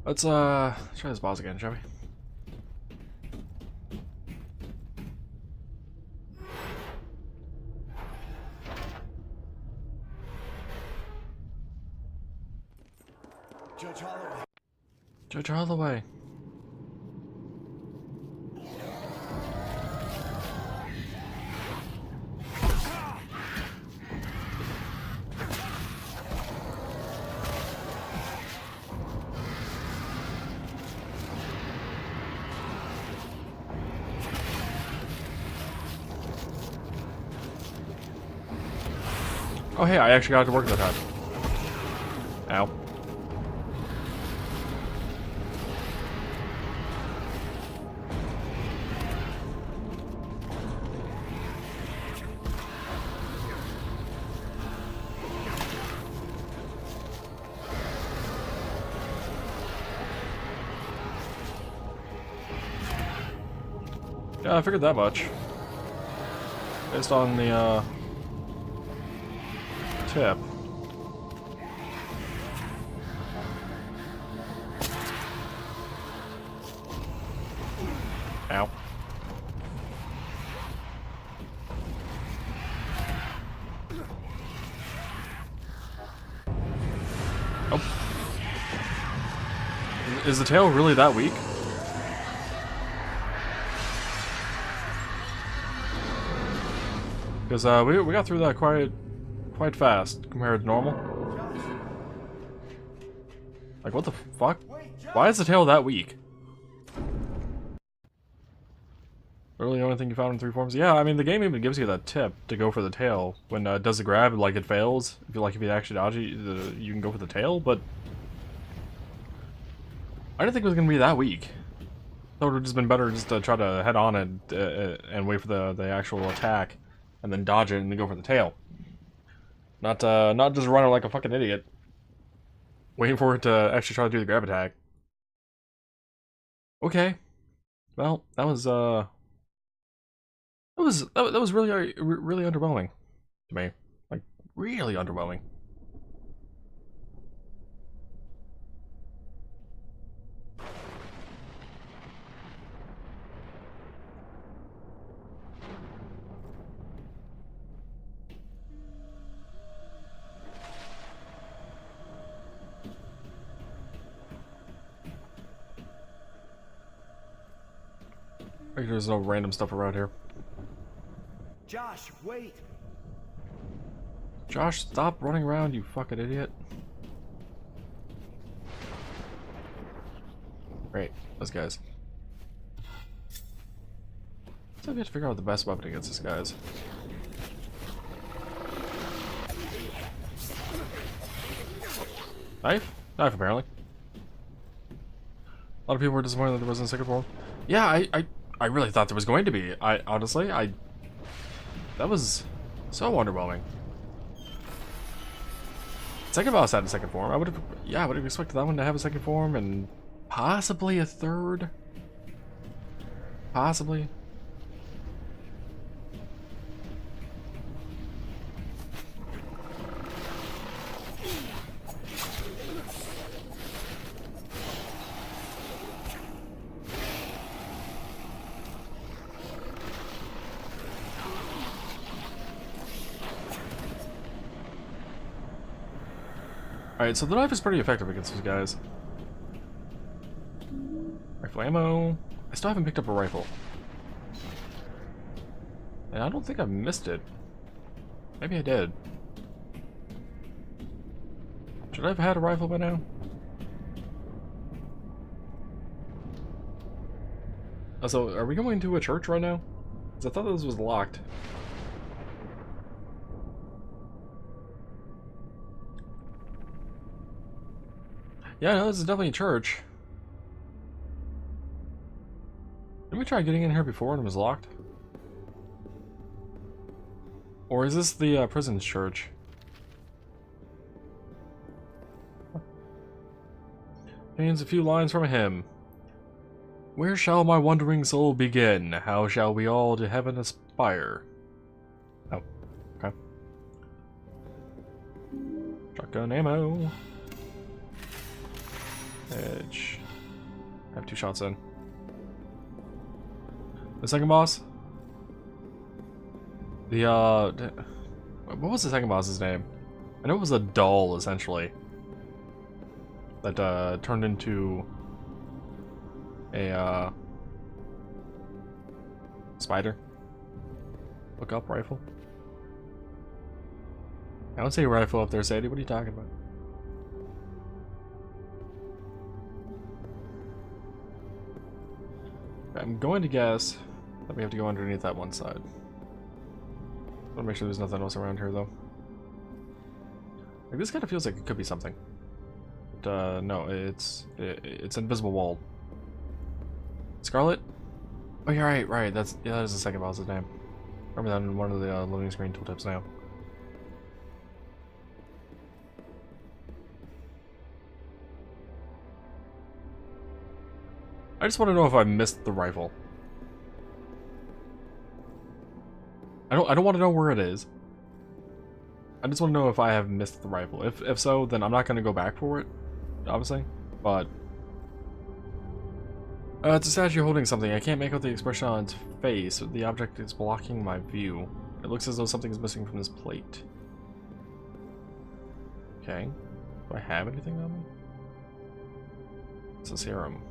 Let's try this boss again, shall we? Judge Holloway. Judge Holloway. Oh hey, I actually got to work that time. Ow. Yeah, I figured that much. Based on the tip. Ow. Oh. Is the tail really that weak? Because we got through that quite fast compared to normal. Like what the fuck? Why is the tail that weak? Literally the only thing you found in 3 forms. Yeah, I mean the game even gives you that tip to go for the tail when it does the grab. Like it fails. If you actually dodge it, you can go for the tail. But I didn't think it was gonna be that weak. I thought it would have just been better just to try to head on and wait for the actual attack. And then dodge it and then go for the tail. Not just running like a fucking idiot. Waiting for it to actually try to do the grab attack. Okay. Well, that was really underwhelming to me. Like really underwhelming. Like there's no random stuff around here. Josh, wait. Josh, stop running around, you fucking idiot. Great, those guys. So we have to figure out the best weapon against these guys. Knife? Knife, apparently. A lot of people were disappointed that there wasn't a second form. Yeah, I really thought there was going to be. Honestly, that was so underwhelming. Second boss had a second form. I would have expected that one to have a second form and possibly a third. Possibly. Alright, so the knife is pretty effective against these guys. Rifle ammo. I still haven't picked up a rifle. And I don't think I've missed it. Maybe I did. Should I have had a rifle by now? So, are we going to a church right now? Because I thought this was locked. Yeah, no, this is definitely a church. Didn't we try getting in here before and it was locked? Or is this the prison's church? Contains a few lines from a hymn. Where shall my wandering soul begin? How shall we all to heaven aspire? Oh, okay. Shotgun ammo. Edge. I have 2 shots in. The second boss? What was the second boss's name? I know it was a doll, essentially. That, turned into a, spider. Look up rifle. I don't see a rifle up there, Sadie. What are you talking about? I'm going to guess that we have to go underneath that one side. I want to make sure there's nothing else around here, though. Like, this kind of feels like it could be something. But, no, it's invisible wall. Scarlet? Oh, you're right. That is the second boss's name. Remember that in one of the loading screen tooltips now. I just want to know if I missed the rifle. I don't want to know where it is. I just want to know if I have missed the rifle. If so, then I'm not going to go back for it, obviously. But it's a statue holding something. I can't make out the expression on its face. The object is blocking my view. It looks as though something is missing from this plate. Okay. Do I have anything on me? It's a serum.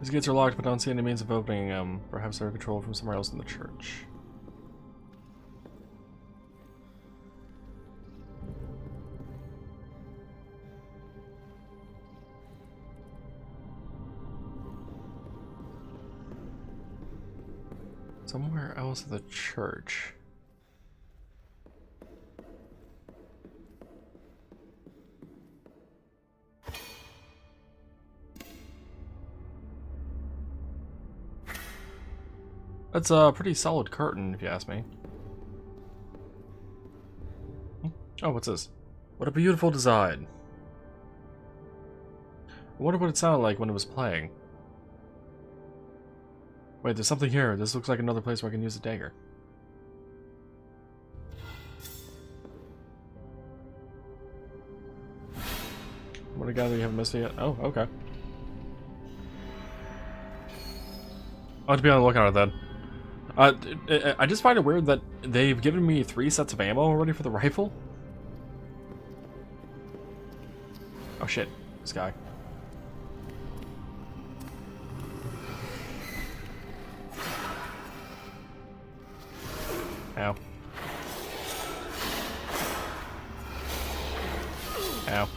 These gates are locked, but I don't see any means of opening them. Perhaps they're controlled from somewhere else in the church. Somewhere else in the church. That's a pretty solid curtain, if you ask me. Oh, what's this? What a beautiful design. I wonder what it sounded like when it was playing. Wait, there's something here. This looks like another place where I can use a dagger. I'm gonna gather you haven't missed it yet. Oh, okay. I'll have to be on the lookout then. I just find it weird that they've given me 3 sets of ammo already for the rifle. Oh shit, this guy. Ow. Ow.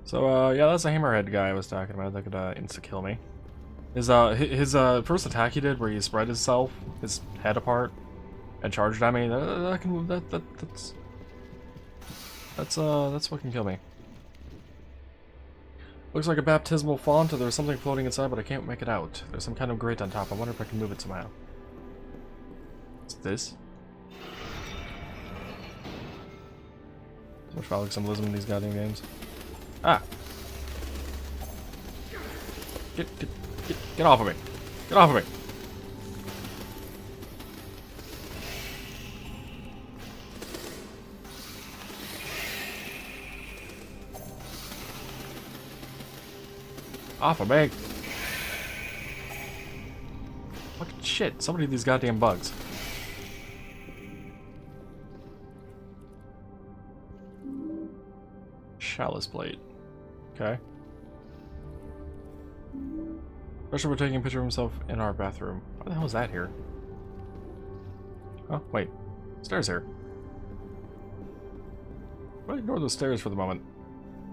So, yeah, that's the hammerhead guy I was talking about that could, insta-kill me. His first attack he did, where he spread his head apart, and charged at me, that's what can kill me. Looks like a baptismal font, or there's something floating inside, but I can't make it out. There's some kind of grate on top. I wonder if I can move it somehow. What's this? So much phallic symbolism in these goddamn games. Ah! Get off of me! Get off of me! Off of me! Fucking shit! Somebody these goddamn bugs. Chalice plate. Okay. Especially for taking a picture of himself in our bathroom. Why the hell is that here? Oh, wait. Stairs here. I'll ignore those stairs for the moment.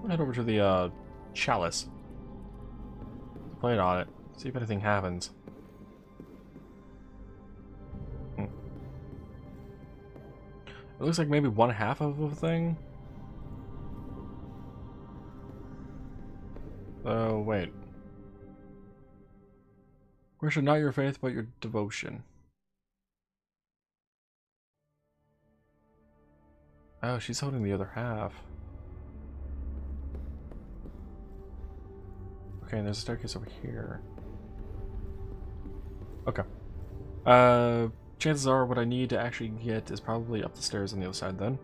I'll head over to the, chalice. Play it on it. See if anything happens. It looks like maybe one half of a thing. Oh, wait. Worship not your faith, but your devotion. Oh, she's holding the other half. Okay, and there's a staircase over here. Okay. Chances are what I need to actually get is probably up the stairs on the other side then.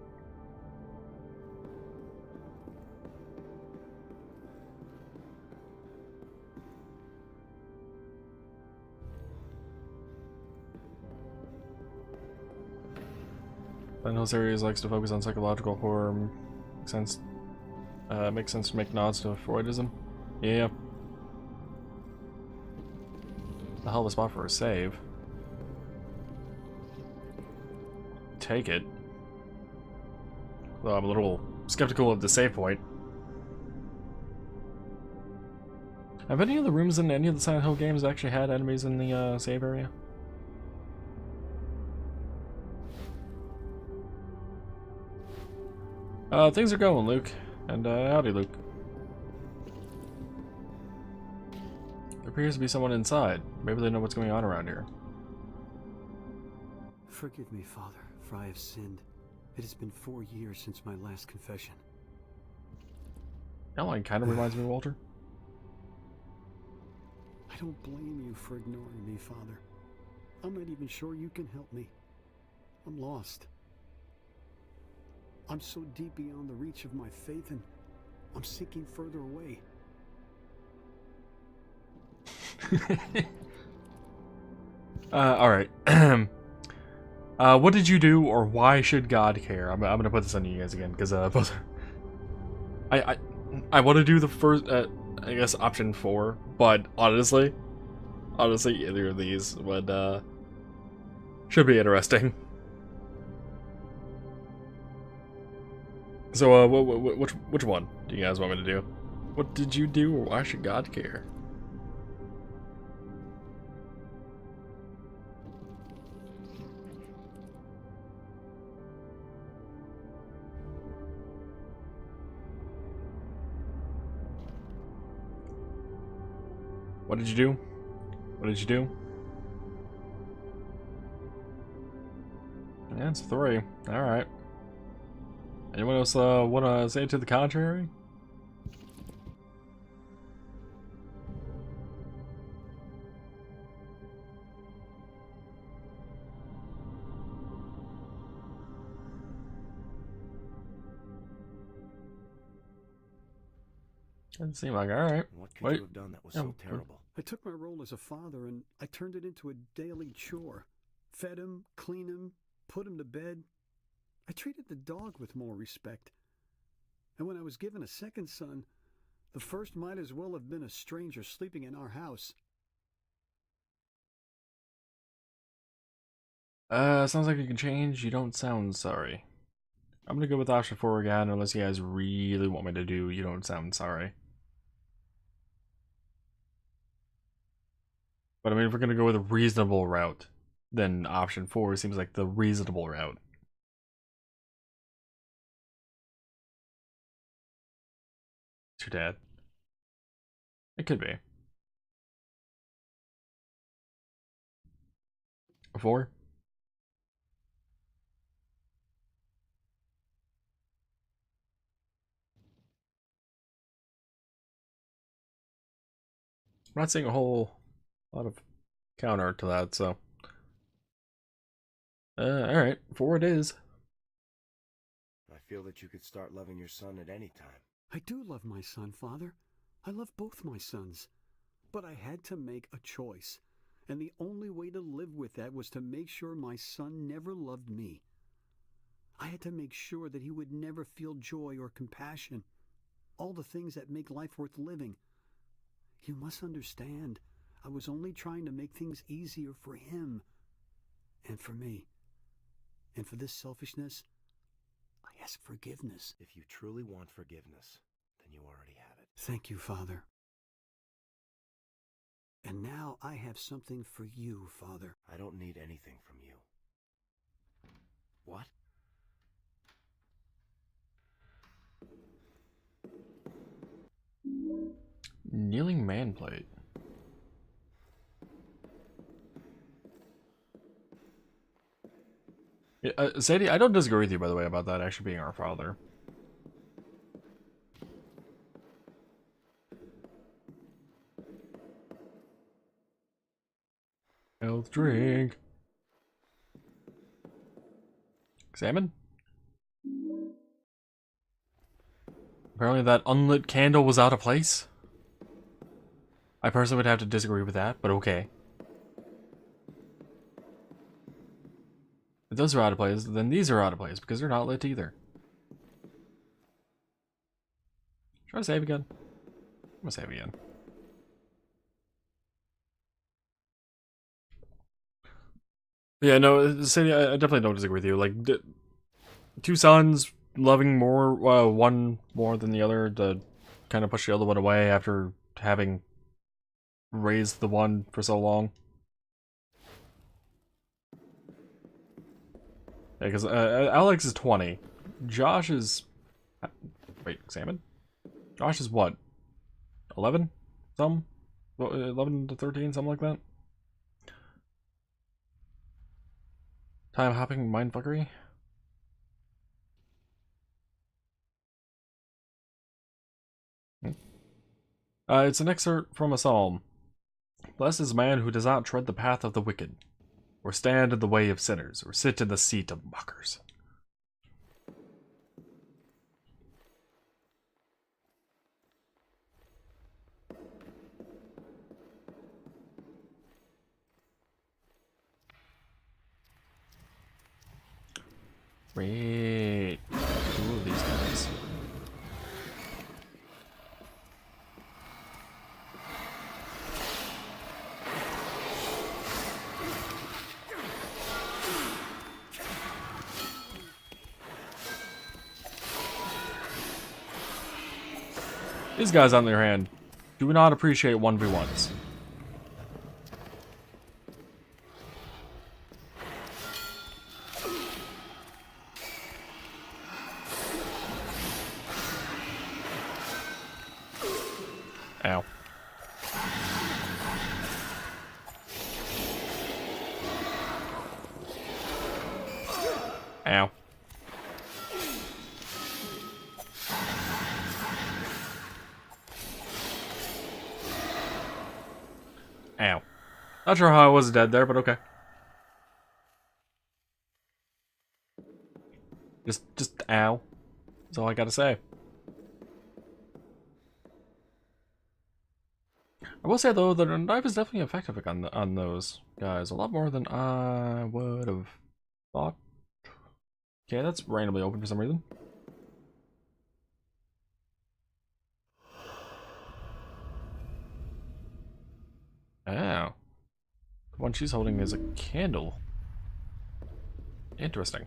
Then series likes to focus on psychological horror. Makes sense to make nods to Freudism. Yeah. The hell of a spot for a save. Take it. Though I'm a little skeptical of the save point. Have any of the rooms in any of the Silent Hill games actually had enemies in the save area? Things are going, Luke. And howdy, Luke. There appears to be someone inside. Maybe they know what's going on around here. Forgive me, Father, for I have sinned. It has been 4 years since my last confession. That line kind of reminds me of Walter. I don't blame you for ignoring me, Father. I'm not even sure you can help me. I'm lost. I'm so deep beyond the reach of my faith, and I'm sinking further away. Alright. What did you do, or why should God care? I'm gonna put this on you guys again, because both I want to do the first, I guess, option 4, but honestly, either of these would, should be interesting. So, which one do you guys want me to do? What did you do, or why should God care? What did you do? What did you do? Yeah, it's 3. Alright. Anyone else want to say to the contrary? Doesn't seem like alright. What could you have done that was so terrible? I took my role as a father and I turned it into a daily chore. Fed him, cleaned him, put him to bed. I treated the dog with more respect. And when I was given a second son, the first might as well have been a stranger sleeping in our house. Sounds like you can change. You don't sound sorry. I'm gonna go with option 4 again, unless you guys really want me to do you don't sound sorry. But I mean, if we're gonna go with a reasonable route, then option 4 seems like the reasonable route. It's your dad. It could be. 4? I'm not seeing a whole lot of counter to that, so. Alright, 4 it is. I feel that you could start loving your son at any time. I do love my son, Father. I love both my sons. But I had to make a choice. And the only way to live with that was to make sure my son never loved me. I had to make sure that he would never feel joy or compassion. All the things that make life worth living. You must understand, I was only trying to make things easier for him. And for me. And for this selfishness, I ask forgiveness. If you truly want forgiveness, then you already have it. Thank you, Father. And now I have something for you, Father. I don't need anything from you. What? Kneeling man plate. Yeah, Sadie, I don't disagree with you, by the way, about that actually being our father. Health drink. Examine? Apparently that unlit candle was out of place. I personally would have to disagree with that, but okay. If those are out of place, then these are out of place because they're not lit either. Try to save again. I'm gonna save again. Yeah, no, Sadie, I definitely don't disagree with you. Like, two sons loving more, one more than the other to kind of push the other one away after having raised the one for so long. Yeah, because Alex is 20. Josh is... Wait, examine? Josh is what? 11? Some? 11 to 13, something like that? Time hopping mindfuckery? It's an excerpt from a psalm. Blessed is the man who does not tread the path of the wicked, or stand in the way of sinners, or sit in the seat of mockers. Wait. Who are these guys? These guys, on the other hand, do not appreciate 1v1s. Ow. Ow. Ow. Not sure how I was dead there, but okay. Just ow. That's all I gotta say. I will say though, the knife is definitely effective on those guys. A lot more than I would have thought. Okay, that's randomly open for some reason. Oh. The one she's holding is a candle. Interesting.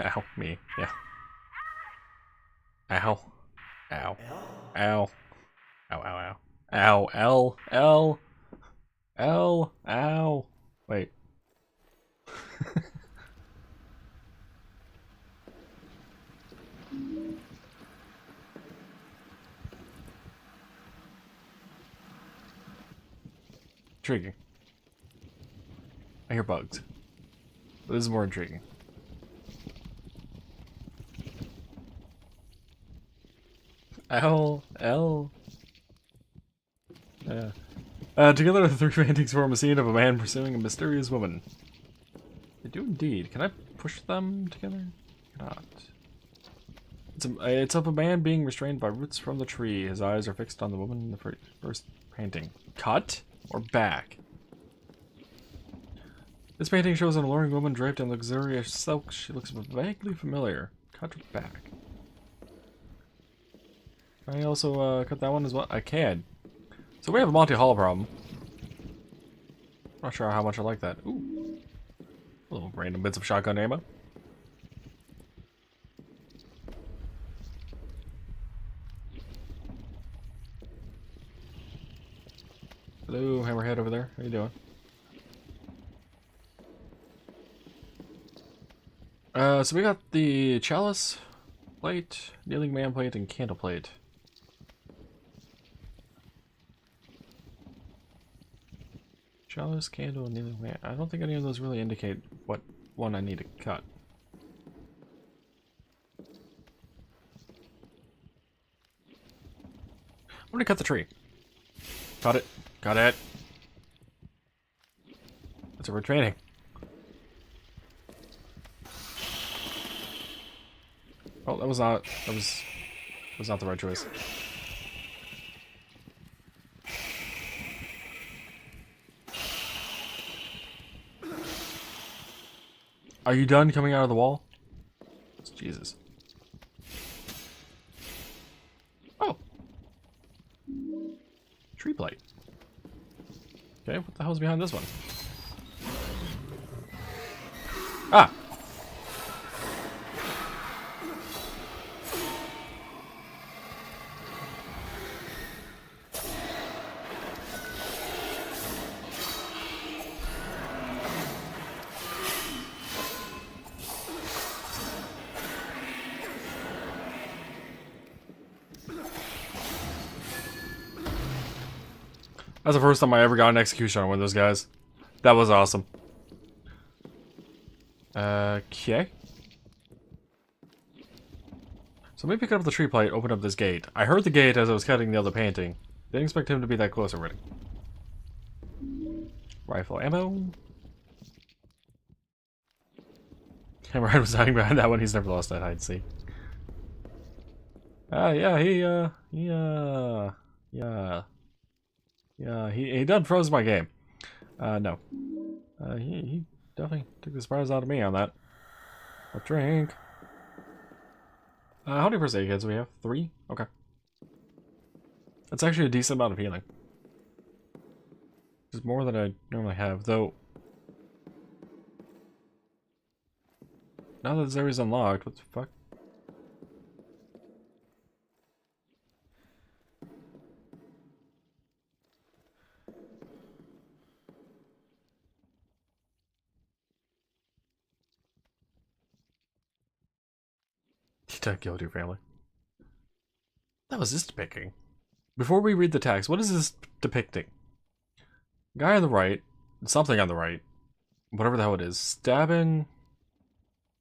Ow, me. Yeah. Ow. Ow. Ow. Ow, ow, ow. Ow, L, L, L, ow. Wait. Intriguing. I hear bugs. But this is more intriguing. L, L. Yeah. Together the three paintings form a scene of a man pursuing a mysterious woman. They do indeed. Can I push them together? Cannot. It's of a man being restrained by roots from the tree. His eyes are fixed on the woman in the first painting. Cut or back? This painting shows an alluring woman draped in luxurious silk. She looks vaguely familiar. Cut or back? Can I also cut that one as well? I can. So we have a Monty Hall problem. Not sure how much I like that. Ooh. Little random bits of shotgun ammo. Hello, Hammerhead over there. How you doing? So we got the chalice. Plate, kneeling man plate, and candle plate. Chalice, candle, and kneeling man. I don't think any of those really indicate what one I need to cut. I'm gonna cut the tree. Got it. Got it. That's what we're training. Oh, that was not the right choice. Are you done coming out of the wall? Jesus. Oh. Tree plate. Okay, what the hell's behind this one? Ah! That's the first time I ever got an execution on one of those guys. That was awesome. Okay. So let me pick up the tree plate, open up this gate. I heard the gate as I was cutting the other painting. Didn't expect him to be that close already. Rifle ammo. Hammerhead was hiding behind that one. He's never lost that hide and seek. Yeah, he done froze my game. No. He definitely took the surprise out of me on that. A drink. How many first aid kits do we have? 3? Okay. That's actually a decent amount of healing. It's more than I normally have, though. Now that this area's unlocked, what the fuck? Don't kill your family. That was this depicting. Before we read the text, what is this depicting? Guy on the right, something on the right, whatever the hell it is, stabbing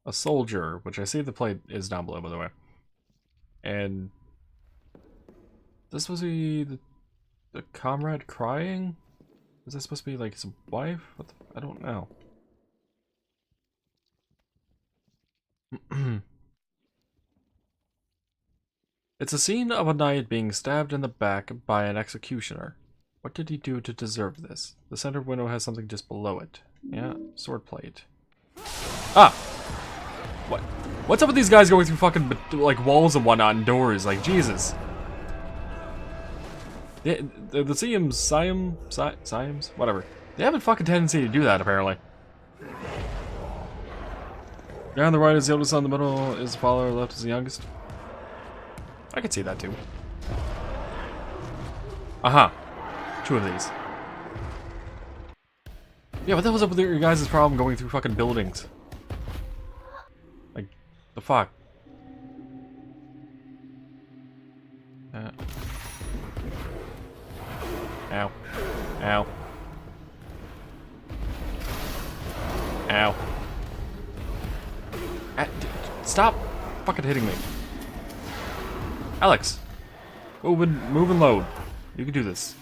a soldier, which I see the plate is down below, by the way. And this supposed to be the comrade crying? Is that supposed to be like his wife? What the, I don't know. It's a scene of a knight being stabbed in the back by an executioner. What did he do to deserve this? The center window has something just below it. Yeah, sword plate. Ah! What? What's up with these guys going through fucking, like, walls and whatnot and doors? Like, Jesus. The Siams, whatever. They have a fucking tendency to do that, apparently. Guy on the right is the oldest, on the middle is the follower, left is the youngest. I could see that too. Aha. 2 of these. Yeah, what the hell's up with your guys' problem going through fucking buildings? Like, the fuck? Ow. Ow. Ow. Stop fucking hitting me. Alex, move and load. You can do this.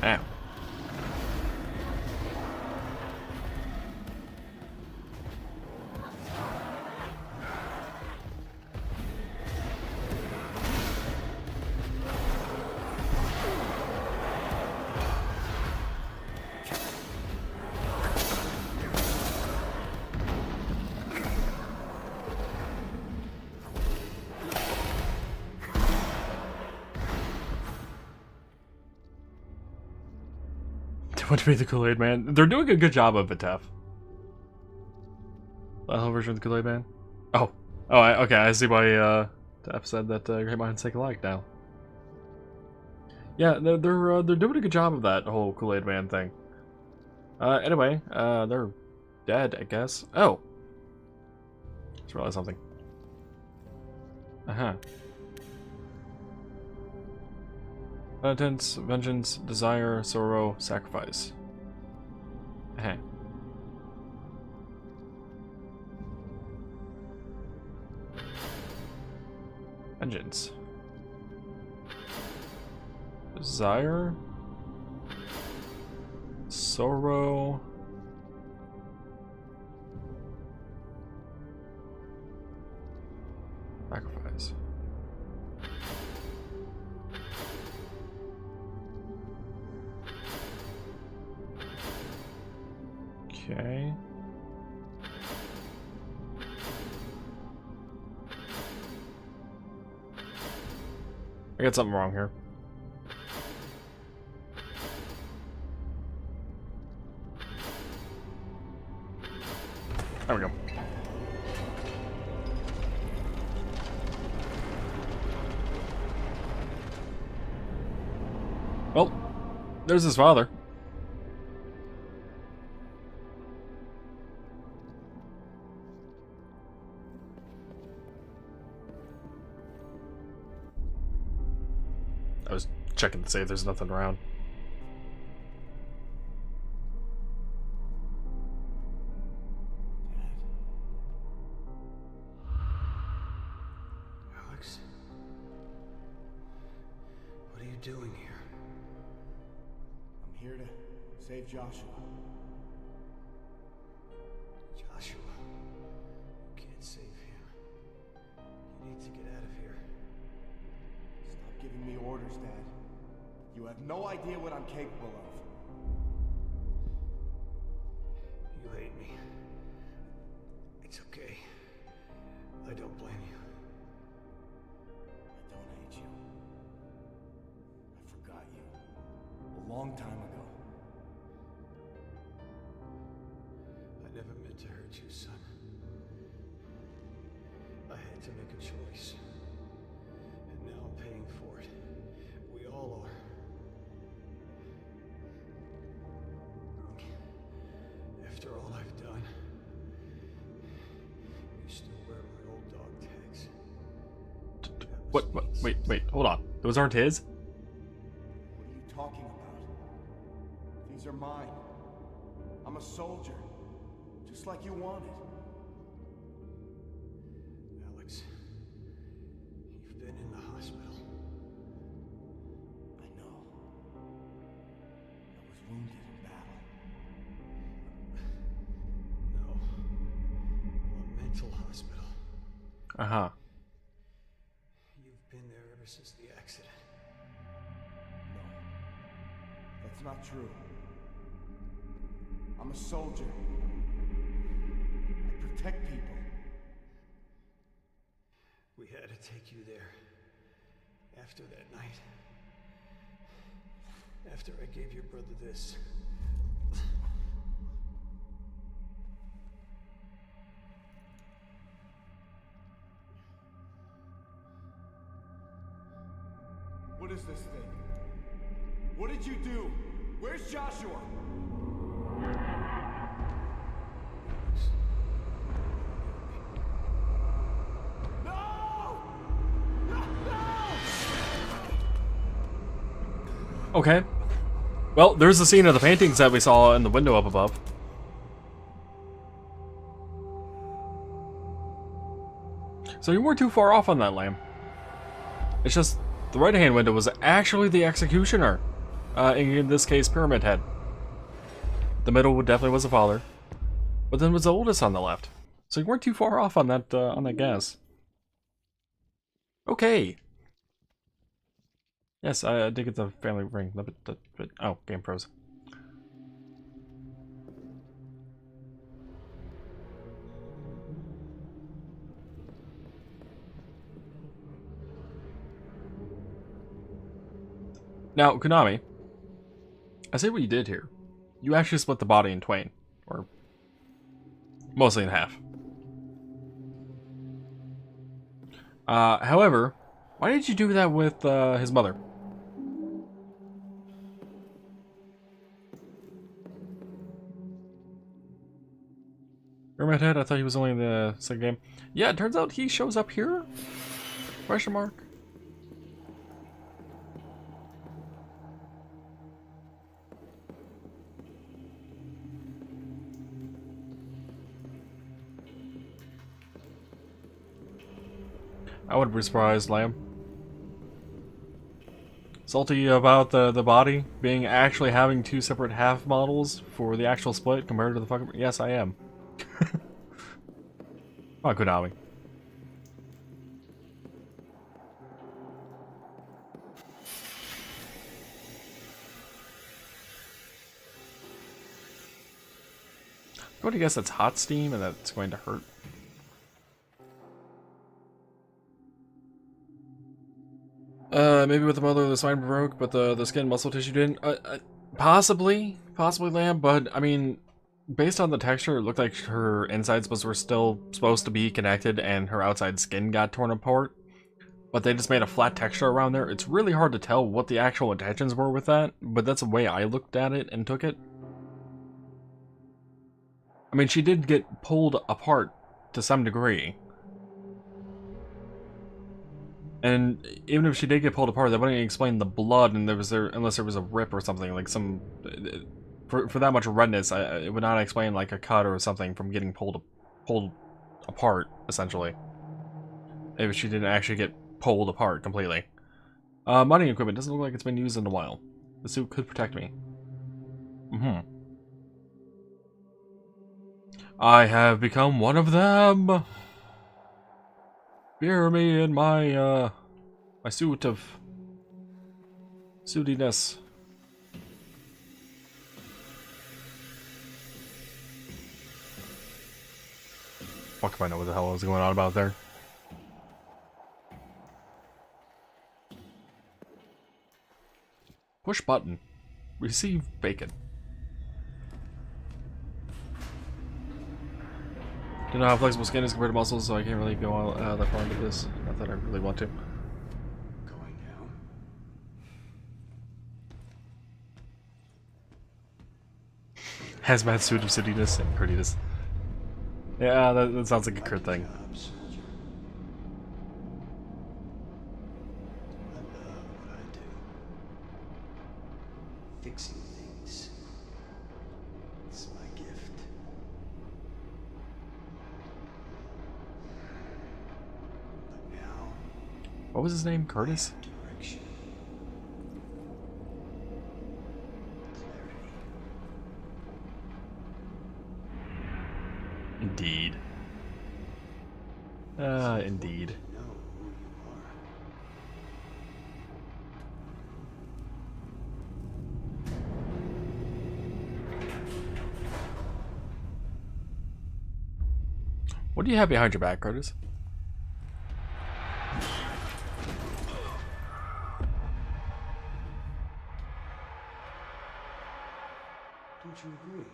Ow. Want to be the Kool-Aid Man? They're doing a good job of it, Tef. The hell version of the Kool-Aid Man? Oh, Oh, okay, I see why the episode that Great Minds Think Alike now. Yeah, they're doing a good job of that whole Kool-Aid Man thing. Anyway, they're dead, I guess. Oh, just realized something. Uh-huh. Penitence, vengeance, desire, sorrow, sacrifice. Uh-huh. Vengeance. Desire. Sorrow. Sacrifice. Okay. I got something wrong here. There we go. Well, there's his father. I was checking to see if there's nothing around. Alex? What are you doing here? I'm here to save Joshua. Joshua. You can't save him. You need to get out of here. Stop giving me orders, Dad. You have no idea what I'm capable of. You hate me. It's okay. I don't blame you. I don't hate you. I forgot you. A long time ago. I never meant to hurt you, son. I had to make a choice. And now I'm paying for it. We all are. After all I've done, you still wear my old dog tags. What? Wait, hold on. Those aren't his? What are you talking about? These are mine. I'm a soldier. Just like you wanted. Alex, you've been in the hospital. I know. I was wounded in battle. No. A mental hospital. Uh-huh. You've been there ever since the accident. No. That's not true. I'm a soldier. I protect people. We had to take you there. After that night. After I gave your brother this. What is this thing? What did you do? Where's Joshua? No! No! Okay. Well, there's the scene of the paintings that we saw in the window up above. So you weren't too far off on that, Lamb. It's just the right-hand window was actually the executioner. In this case, Pyramid Head. The middle definitely was the father, but then was the oldest on the left. So you weren't too far off on that guess. Okay. Yes, I did get the family ring, but oh, game pros. Now, Konami, I see what you did here. You actually split the body in twain, or mostly in half. However, why did you do that with his mother? Remember that? I thought he was only in the second game. Yeah, it turns out he shows up here? Question mark. I wouldn't be surprised, Lamb. Salty about the body being actually having two separate half models for the actual split compared to the fucking. Yes, I am. Oh, Konami. I'm going to guess that's hot steam and that's going to hurt. Maybe with the mother the spine broke, but the skin muscle tissue didn't. Possibly, Lamb. But I mean, based on the texture, it looked like her insides were still supposed to be connected, and her outside skin got torn apart. But they just made a flat texture around there. It's really hard to tell what the actual intentions were with that, but that's the way I looked at it and took it. I mean, she did get pulled apart to some degree. And even if she did get pulled apart, that wouldn't explain the blood, and unless there was a rip or something, like some for that much redness, it would not explain like a cut or something from getting pulled apart, essentially. If she didn't actually get pulled apart completely. Mining equipment doesn't look like it's been used in a while. The suit could protect me. I have become one of them. Fear me in my my suit of suitiness. Fuck if I know what the hell was going on about there. Push button. Receive bacon. Don't know how flexible skin is compared to muscles, so I can't really go that far into this. Not that I really want to. Going down. Hazmat suit of suitiness and prettiness. Yeah, that sounds like a crit thing. Job, soldier. I love what I do. Fixing things. It's my gift. But now, What was his name? Curtis? direction. Clarity. Indeed. Indeed. Know who you are. What do you have behind your back, Curtis? Don't you agree,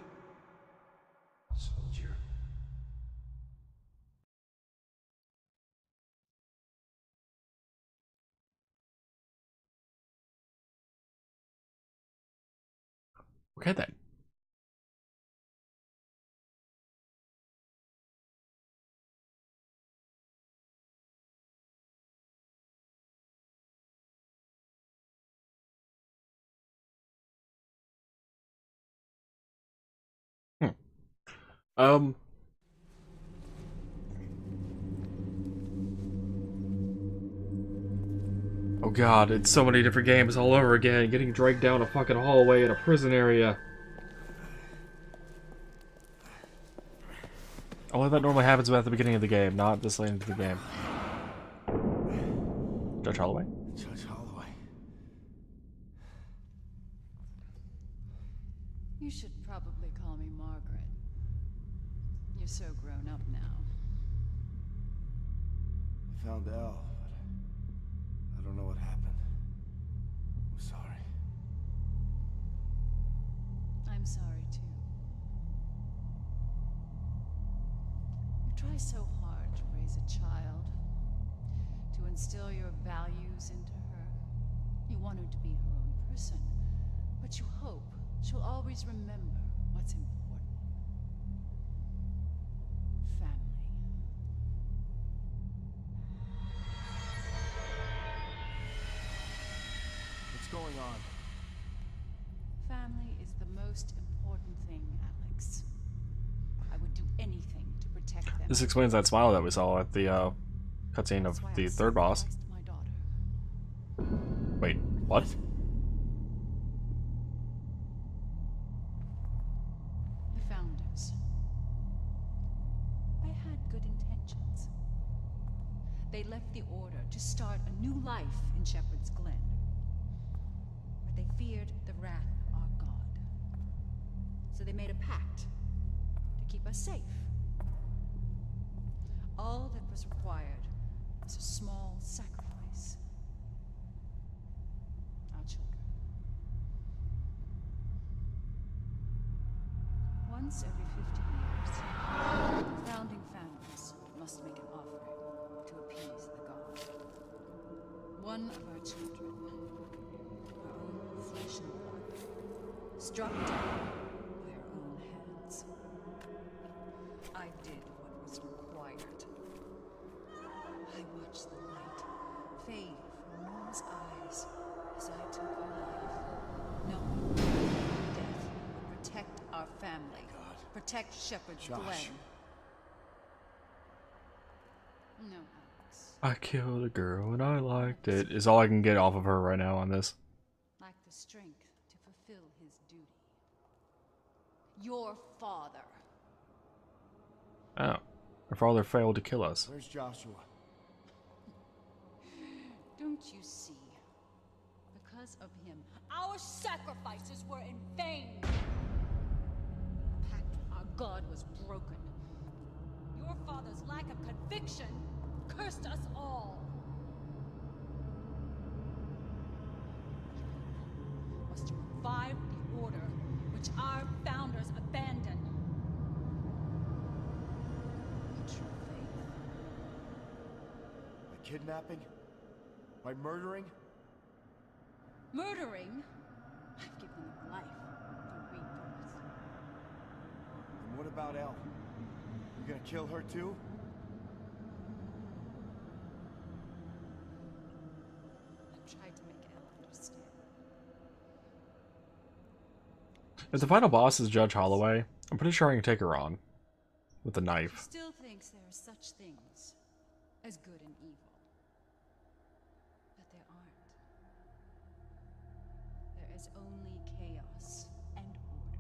soldier? Okay then. Hmm. Oh god, it's so many different games all over again. Getting dragged down a fucking hallway in a prison area. Only that normally happens at the beginning of the game, not this late into the game. Judge Holloway? Judge Holloway. You should probably call me Margaret. You're so grown up now. I found Al, but I don't know what happened. I'm sorry. I'm sorry too. You try so hard to raise a child. To instill your values into her. You want her to be her own person, but you hope she'll always remember what's important. Family. What's going on? Family is the most important thing, Alex. I would do anything to protect them. This explains that smile that we saw at the cutscene of That's why the I third boss. sacrificed my daughter. Wait, what? The founders. They had good intentions. They left the Order to start a new life in Shepherd's Glen. But they feared the wrath of our God. So they made a pact to keep us safe. All that was required was a small sacrifice. Our children. Once every 50 years, the founding families must make an offering to appease the god. One of our children, our own flesh and blood, struck down by our own hands. I did what was required. I watched the light fade from Nora's eyes as I took her life, knowing death would protect our family, protect Shepherd's Josh. Glen. No, Alex. I killed a girl and I liked it. Is all I can get off of her right now on this. Lack the strength to fulfill his duty. Your father. Oh. Our father failed to kill us. Where's Joshua? Don't you see? Because of him, our sacrifices were in vain. The pact with our God was broken. Your father's lack of conviction cursed us all. Was to revive the order which our founders abandoned. A true faith. By kidnapping? By murdering? Murdering? I've given them life, the rebirth. And what about Elle? You gonna kill her too? I've tried to make Elle understand. If the final boss is Judge Holloway, I'm pretty sure I can take her on. With a She knife. still thinks there are such things as good and evil. But there aren't. There is only chaos and order.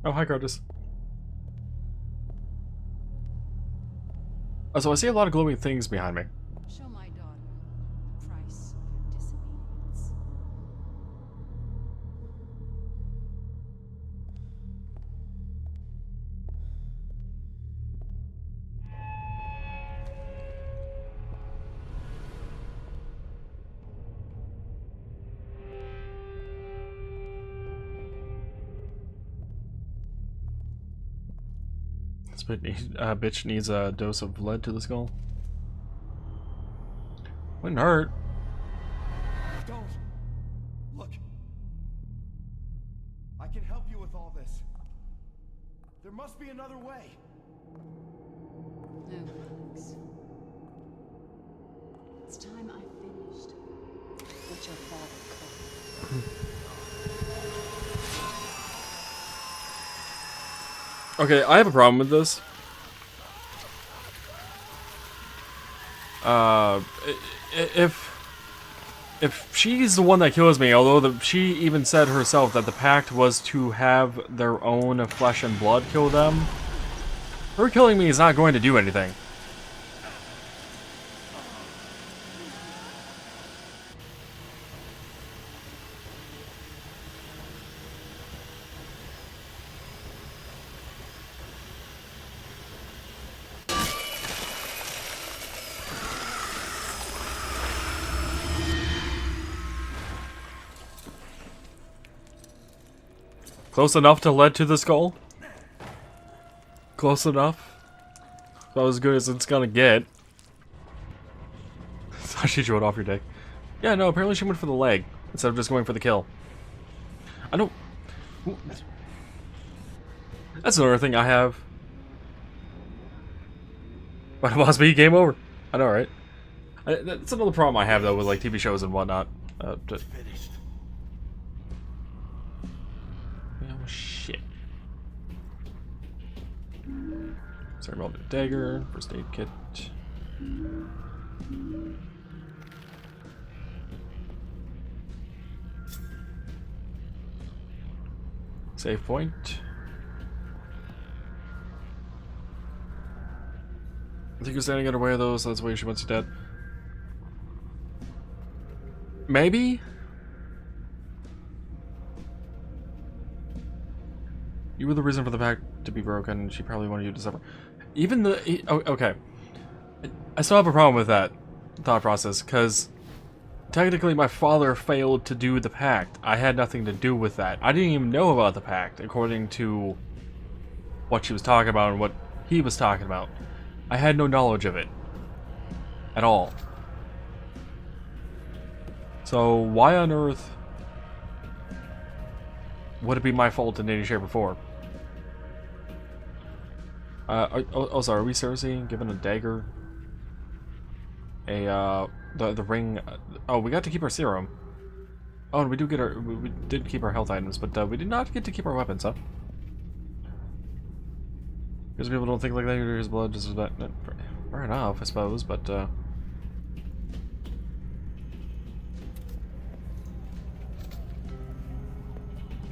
Oh, hi, Curtis. Oh, so I see a lot of glowing things behind me. Show my daughter the price of your disobedience. This bitch needs a dose of lead to the skull. Wouldn't hurt. Don't! Look! I can help you with all this. There must be another way. No, Alex. It's time I finished what your father called. Okay, I have a problem with this. If she's the one that kills me, although she even said herself that the pact was to have their own flesh and blood kill them, her killing me is not going to do anything. Close enough to lead to the skull? Close enough? About as good as it's gonna get. So she drew it off your deck. Yeah, no, apparently she went for the leg instead of just going for the kill. I don't... That's another thing I have. But boss B, game over. I know, right? That's another problem I have, though, with, like, TV shows and whatnot. Finished. Oh, shit. Sorry, Melted Dagger, first aid kit. Save point. I think you're standing in her way of those, so that's why she wants you dead. Maybe? You were the reason for the pact to be broken. She probably wanted you to suffer. Even the... okay. I still have a problem with that thought process, because technically my father failed to do the pact. I had nothing to do with that. I didn't even know about the pact, according to what she was talking about and what he was talking about. I had no knowledge of it. At all. So why on earth would it be my fault in any shape or form? Oh, sorry, are we seriously given a dagger? The ring... oh, we got to keep our serum. Oh, and we do get our... we did keep our health items, but we did not get to keep our weapons, huh? Because people don't think like that, here's blood, just as bad. Fair enough, I suppose, but,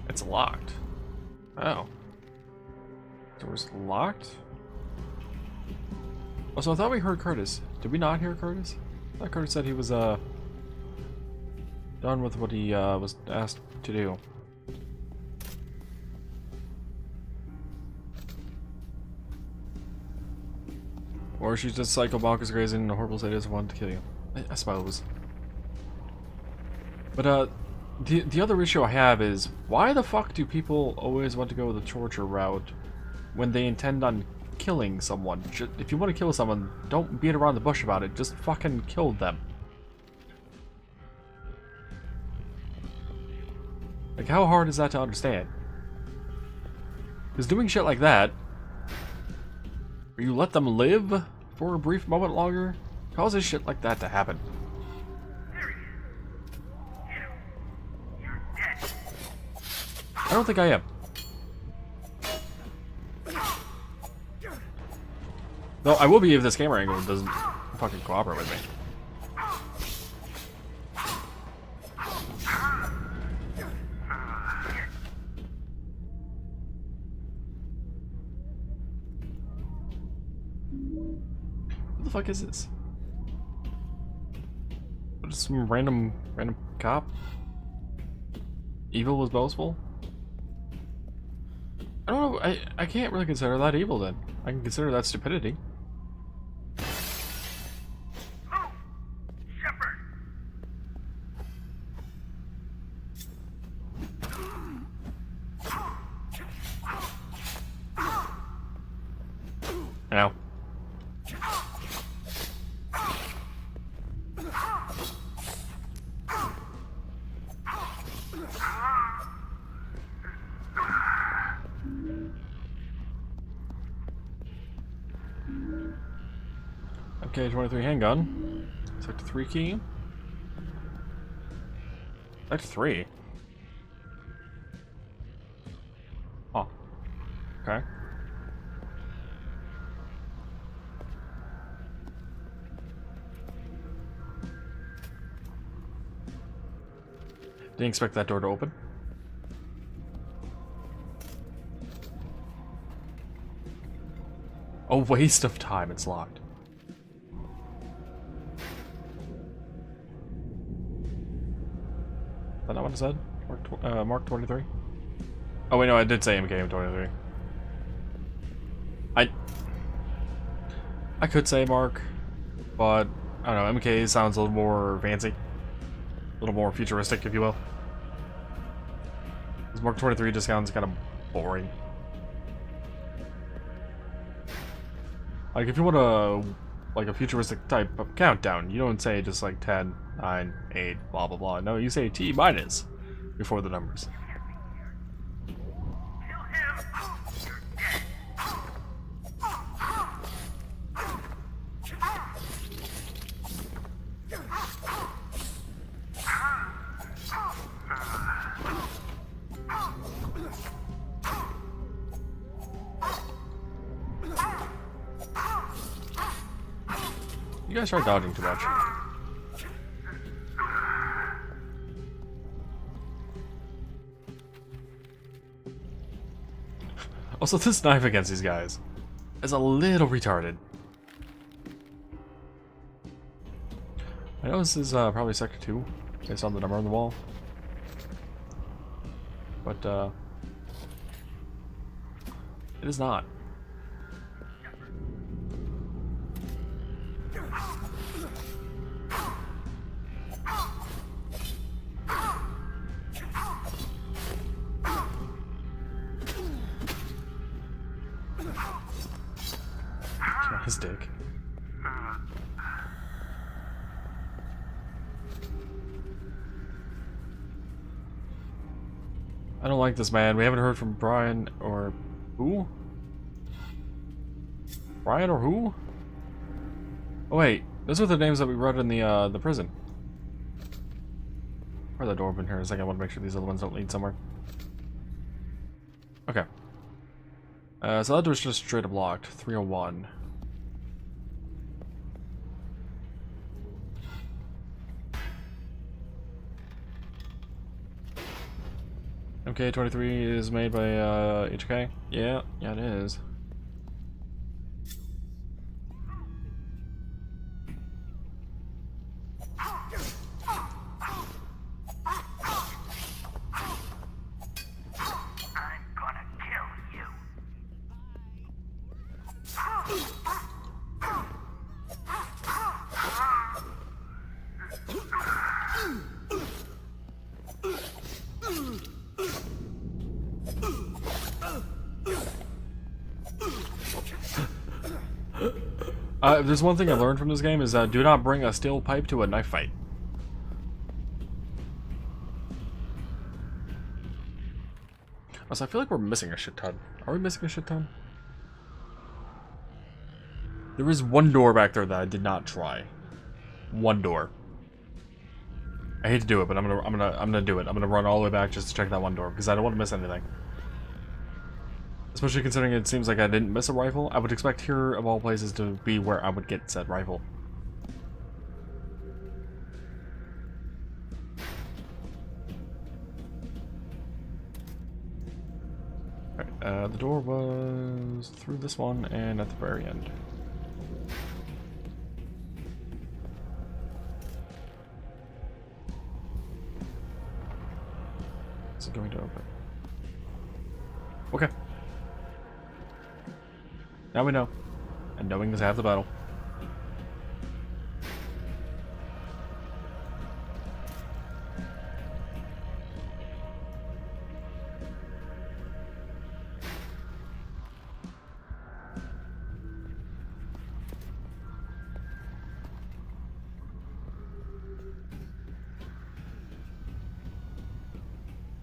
it's locked. Oh. Door's locked? Oh, so I thought we heard Curtis. Did we not hear Curtis? I thought Curtis said he was, done with what he, was asked to do. Or she's just psycho bonkers crazy and a horrible sadist wanted to kill you. I suppose. But, the other issue I have is, why the fuck do people always want to go the torture route when they intend on killing someone? If you want to kill someone, don't beat around the bush about it, just fucking kill them. Like, how hard is that to understand? Because doing shit like that, where you let them live for a brief moment longer, causes shit like that to happen. I don't think I am. Though I will be if this camera angle doesn't fucking cooperate with me. What the fuck is this? Just some random cop? Evil was boastful? I don't know, I can't really consider that evil then. I can consider that stupidity. Ow. Okay, 23 handgun. Sector 3 key. Sector 3. Oh. Okay. Didn't expect that door to open. A waste of time, it's locked. Is that not what it said? Mark 23? Oh wait, no, I did say MK 23. I could say Mark, but I don't know, MK sounds a little more fancy. A little more futuristic, if you will. This Mark 23 just sounds kind of boring. Like, if you want a futuristic type of countdown, you don't say just like 10, 9, 8, blah blah blah. No, you say T minus before the numbers. You guys are dodging too much. Also, this knife against these guys is a little retarded. I know this is probably Sector 2, based on the number on the wall. But, it is not. His dick. I don't like this, man. We haven't heard from Brian or who? Brian or who? Oh wait, those are the names that we wrote in the prison. Where's the door open here? A second. I want to make sure these other ones don't lead somewhere. Okay. So that door's just straight up locked. 301. MK23 is made by HK. Yeah, it is. If there's one thing I learned from this game is do not bring a steel pipe to a knife fight. Also, I feel like we're missing a shit ton. Are we missing a shit ton? There is one door back there that I did not try. One door. I hate to do it, but I'm gonna do it. I'm gonna run all the way back just to check that one door because I don't want to miss anything. Especially considering it seems like I didn't miss a rifle. I would expect here, of all places, to be where I would get said rifle. Alright, the door was through this one and at the very end. Is it going to open? Okay. Now we know. And knowing is half the battle.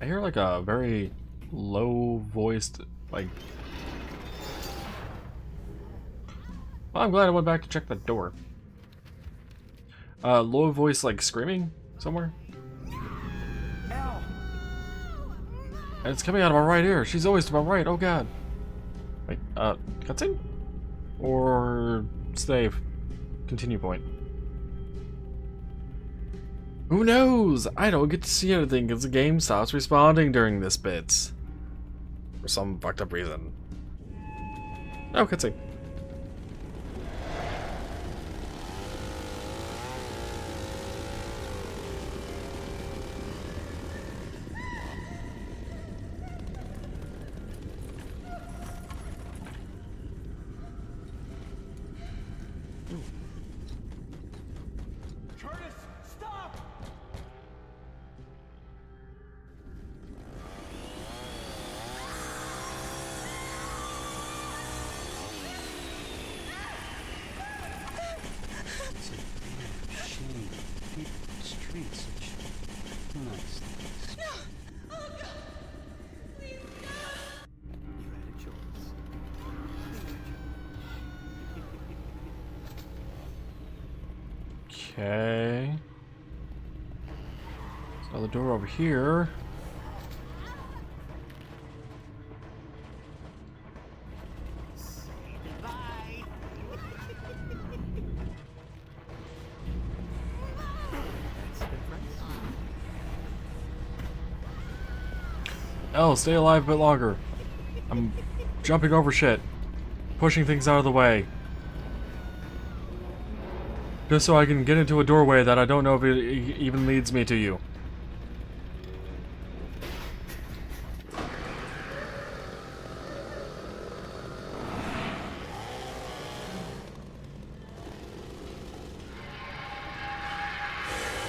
I hear like a very low-voiced, like... Well, I'm glad I went back to check the door. Low voice, like, screaming somewhere? Al! And it's coming out of my right ear. She's always to my right. Oh, God. Wait, cutscene? Or save? Continue point. Who knows? I don't get to see anything because the game stops responding during this bit. For some fucked up reason. Oh, cutscene. can I stay? No! Oh God! Please, no! You had a choice. Okay. So the door over here. Oh, stay alive a bit longer. I'm jumping over shit. Pushing things out of the way. Just so I can get into a doorway that I don't know if it even leads me to you.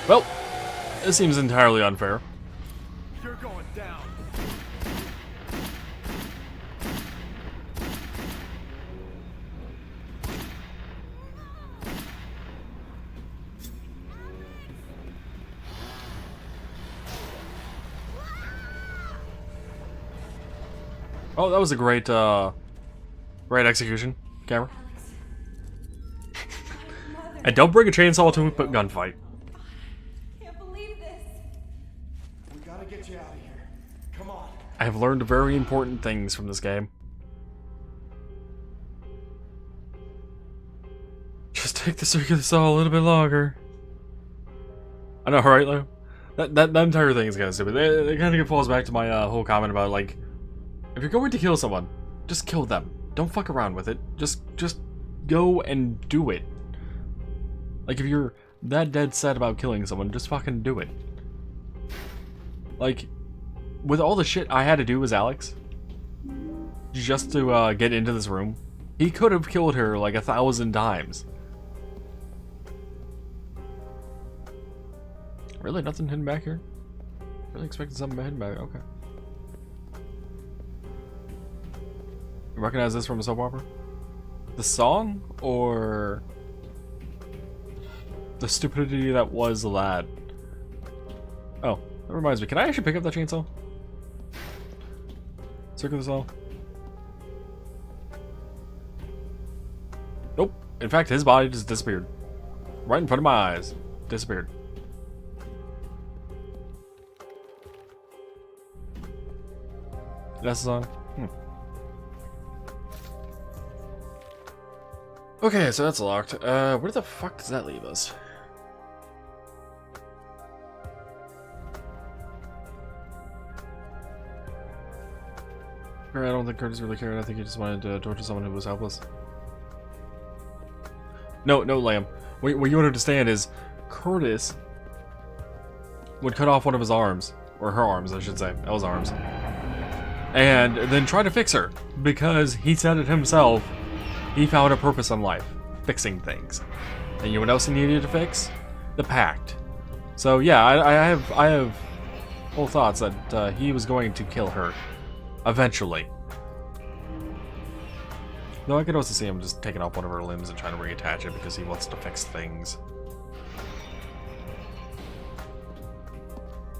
Well, this seems entirely unfair. You're going down. Oh, that was a great, great execution, camera. And don't bring a chainsaw to a gunfight. Can't believe this. We gotta get you out of here. Come on. I have learned very important things from this game. Just take the circular saw a little bit longer. I know, right, Lou? That entire thing is kind of stupid. It kind of falls back to my whole comment about, like, if you're going to kill someone, just kill them. Don't fuck around with it. Just go and do it. Like, if you're that dead set about killing someone, just fucking do it. Like, with all the shit I had to do as Alex, just to get into this room, he could have killed her like 1,000 times. Really? Nothing hidden back here? Really expected something hidden back. Okay. You recognize this from a soap opera? The song or the stupidity that was the lad? Oh, that reminds me. Can I actually pick up that chainsaw? Circle this all. Nope. In fact, his body just disappeared. Right in front of my eyes. Disappeared. That's the song? Okay, so that's locked. Where the fuck does that leave us? I don't think Curtis really cared. I think he just wanted to torture someone who was helpless. No, Lamb. What you don't understand is Curtis would cut off one of his arms. Or her arms, I should say. Elle's arms. And then try to fix her. Because he said it himself. He found a purpose in life. Fixing things. And you know what else he needed to fix? The Pact. So yeah, I have full thoughts that he was going to kill her. Eventually. Though I could also see him just taking off one of her limbs and trying to reattach it because he wants to fix things.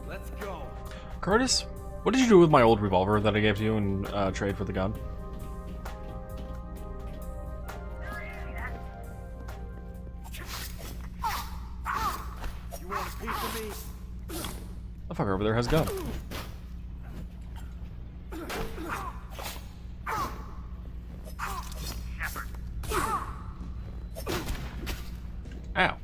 Let's go. Curtis, what did you do with my old revolver that I gave to you in trade for the gun? You want a piece of me? The fucker over there has a gun. Ow.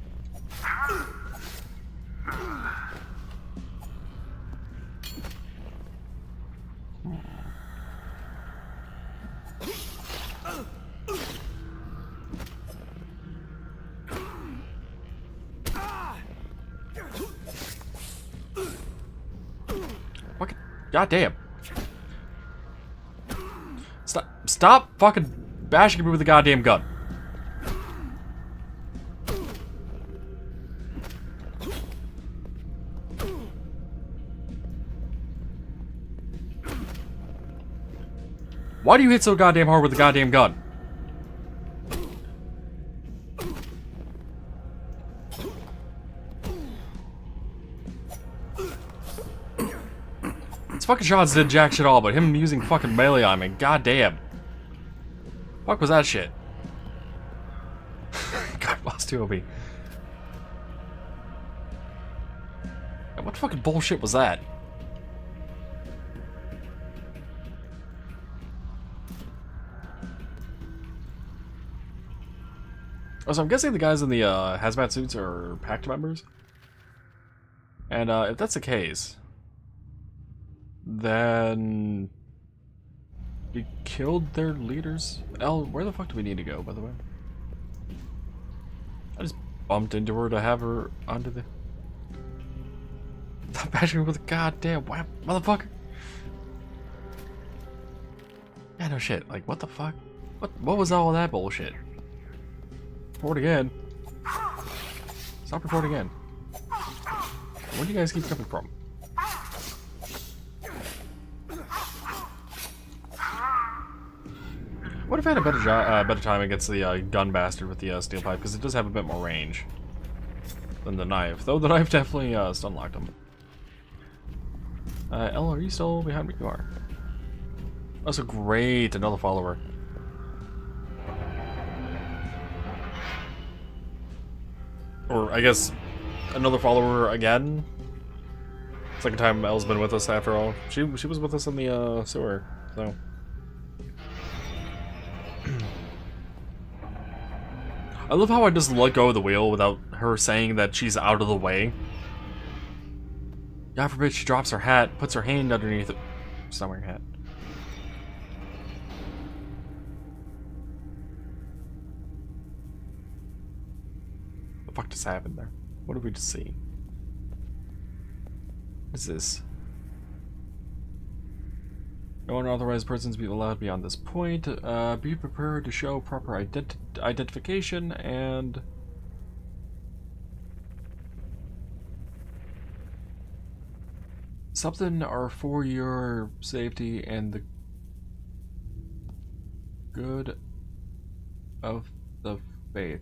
Fucking goddamn. Stop fucking bashing me with the goddamn gun. Why do you hit so goddamn hard with the goddamn gun? fucking shots did jack shit all, but him using fucking melee on me, goddamn. Fuck was that shit? God, lost 2 OB. What fucking bullshit was that? Oh, so I'm guessing the guys in the hazmat suits are pact members? And if that's the case, then we killed their leaders? Elle, where the fuck do we need to go, by the way? I just bumped into her to have her onto the... Stop bashing her with a goddamn whap, motherfucker! Yeah, no shit. Like, what the fuck? What was all that bullshit? Report again. Stop reporting again. Where do you guys keep coming from? What if I had a better time against the gun bastard with the steel pipe? Because it does have a bit more range than the knife. Though the knife definitely stun locked him. Elle, are you still behind me? You are. That's a great, another follower. Or, I guess, another follower again? Second time Elle's been with us after all. She was with us in the sewer, so... I love how I just let go of the wheel without her saying that she's out of the way. God forbid she drops her hat, puts her hand underneath it. She's not wearing a hat. What the fuck just happened there? What did we just see? What is this? No unauthorized persons be allowed beyond this point. Be prepared to show proper identification and... Something are for your safety and the good of the faith.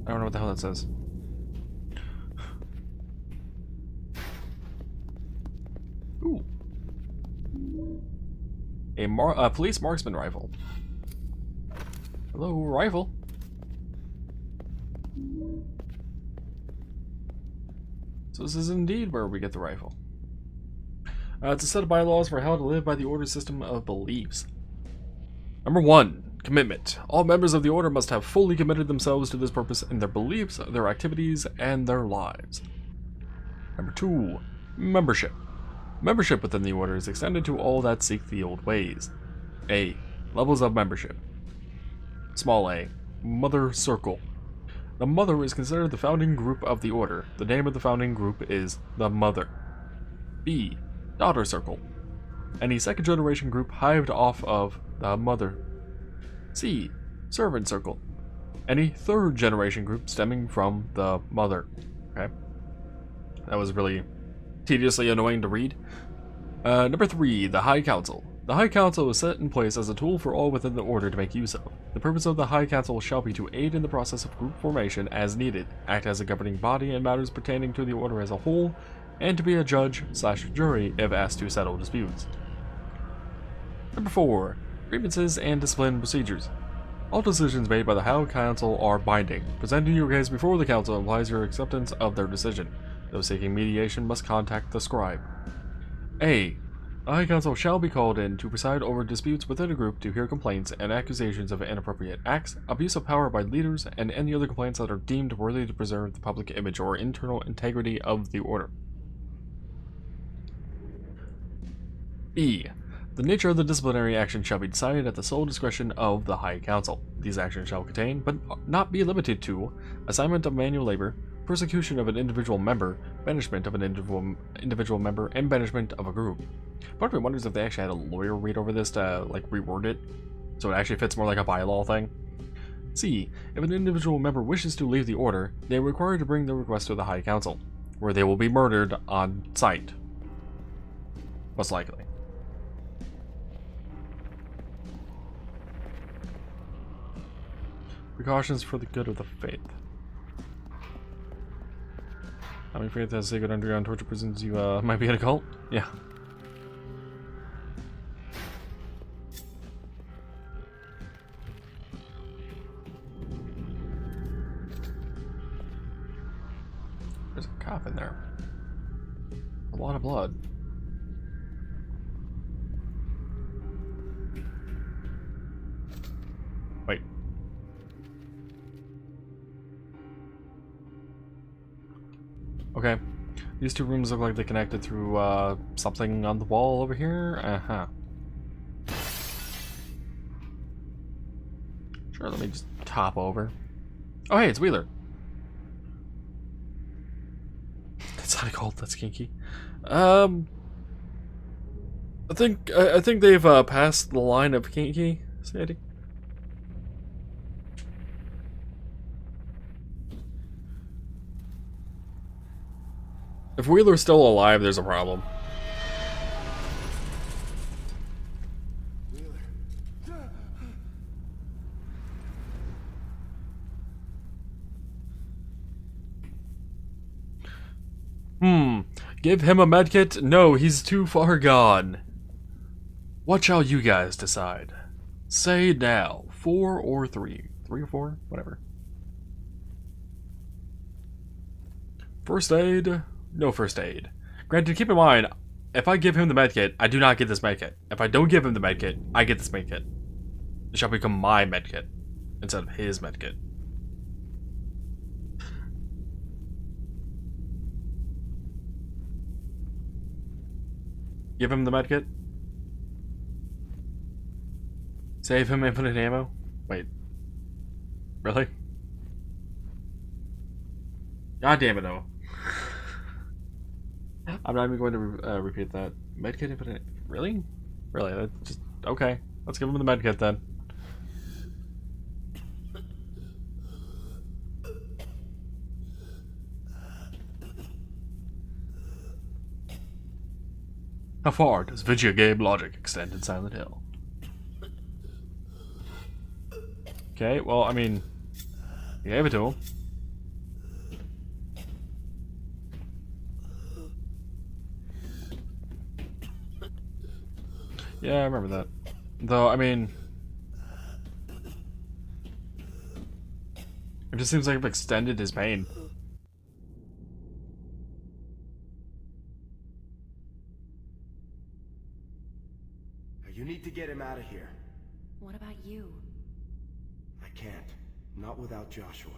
I don't know what the hell that says. Ooh. A police marksman rifle. Hello, rifle. So this is indeed where we get the rifle. It's a set of bylaws for how to live by the order system of beliefs. Number 1, commitment. All members of the order must have fully committed themselves to this purpose in their beliefs, their activities, and their lives. Number 2, membership. Membership within the order is extended to all that seek the old ways. A. Levels of membership. Small a. Mother Circle. The Mother is considered the founding group of the order. The name of the founding group is the Mother. B. Daughter Circle. Any second generation group hived off of the Mother. C. Servant Circle. Any third generation group stemming from the Mother. Okay. That was really tediously annoying to read. Number 3, the High Council. The High Council is set in place as a tool for all within the order to make use of. The purpose of the High Council shall be to aid in the process of group formation as needed, act as a governing body in matters pertaining to the order as a whole, and to be a judge/jury if asked to settle disputes. Number 4, grievances and discipline procedures. All decisions made by the High Council are binding. Presenting your case before the Council implies your acceptance of their decision. Those seeking mediation must contact the scribe. A. The High Council shall be called in to preside over disputes within a group to hear complaints and accusations of inappropriate acts, abuse of power by leaders, and any other complaints that are deemed worthy to preserve the public image or internal integrity of the order. B. The nature of the disciplinary action shall be decided at the sole discretion of the High Council. These actions shall contain, but not be limited to, assignment of manual labor, persecution of an individual member, banishment of an individual member, and banishment of a group. Part of me wonders if they actually had a lawyer read over this to, like, reword it, so it actually fits more like a bylaw thing. C. If an individual member wishes to leave the order, they are required to bring their request to the High Council, where they will be murdered on sight. Most likely. Precautions for the good of the faith. How many forget that secret underground torture prisons you might be in a cult? Yeah. There's a cop in there. A lot of blood. Wait. Okay. These two rooms look like they connected through something on the wall over here. Uh-huh. Sure, let me just top over. Oh hey, it's Wheeler. That's not a cult, that's kinky. I think they've passed the line of kinky, Sandy. If Wheeler's still alive, there's a problem. Give him a medkit? No, he's too far gone. What shall you guys decide? Say now, 4 or 3. 3 or 4? Whatever. First aid? No first aid. Granted, keep in mind, if I give him the medkit, I do not get this medkit. If I don't give him the medkit, I get this medkit. It shall become my medkit instead of his medkit. Give him the medkit. Save him infinite ammo. Wait. Really? God damn it, no. I'm not even going to repeat that. Medkit infinite. Really? Really? That's just okay. Let's give him the medkit then. How far does video game logic extend in Silent Hill? Okay, well, I mean, you gave it to him. Yeah, I remember that. Though, I mean, it just seems like I've extended his pain. You need to get him out of here. What about you? I can't. Not without Joshua.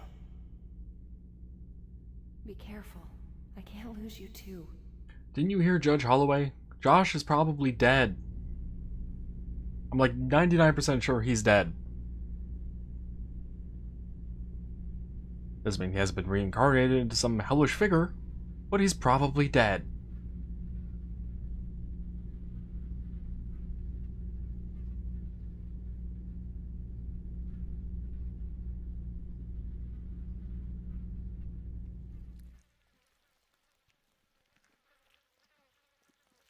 Be careful. I can't lose you too. Didn't you hear Judge Holloway? Josh is probably dead. I'm like 99% sure he's dead. Doesn't mean he hasn't been reincarnated into some hellish figure, but he's probably dead.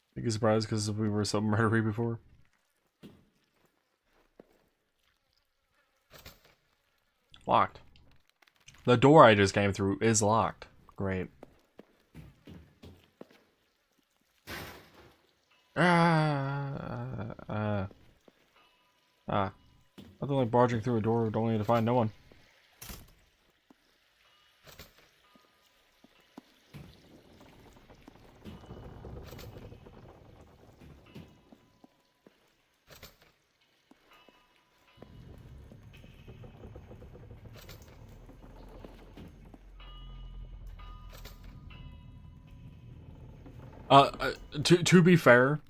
I think he's surprised because we were so murdery before. Locked. The door I just came through is locked. Great. Nothing like barging through a door only to find no one. To be fair,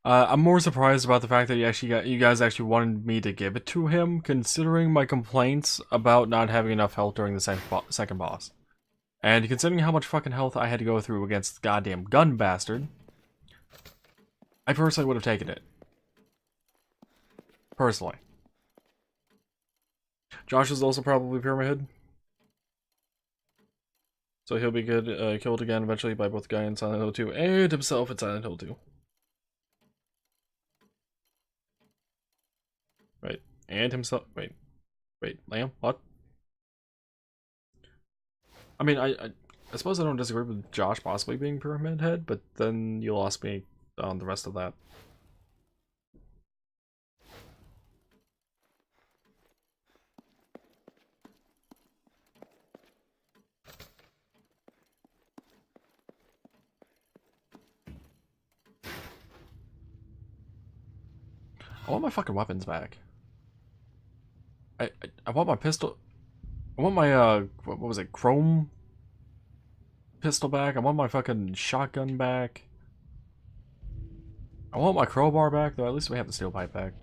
I'm more surprised about the fact that you guys actually wanted me to give it to him, considering my complaints about not having enough health during the second boss. And considering how much fucking health I had to go through against the goddamn gun bastard, I personally would have taken it. Personally. Josh is also probably Pyramid. So he'll be killed again eventually by both the guy in Silent Hill 2 and himself in Silent Hill 2. Wait, and himself. Wait, Lamb? What? I mean, I suppose I don't disagree with Josh possibly being Pyramid Head, but then you lost me on the rest of that. I want my fucking weapons back. I want my pistol. I want my what was it, chrome pistol back. I want my fucking shotgun back. I want my crowbar back, though at least we have the steel pipe back.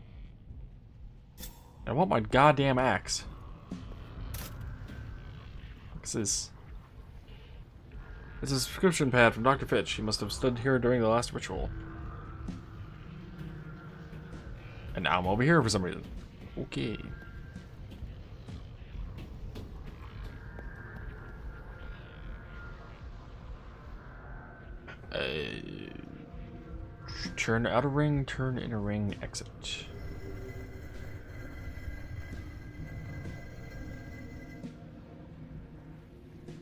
I want my goddamn axe. What's this? It's a subscription pad from Dr. Fitch. He must have stood here during the last ritual. And now I'm over here for some reason. Okay. Turn outer ring, turn inner ring, exit.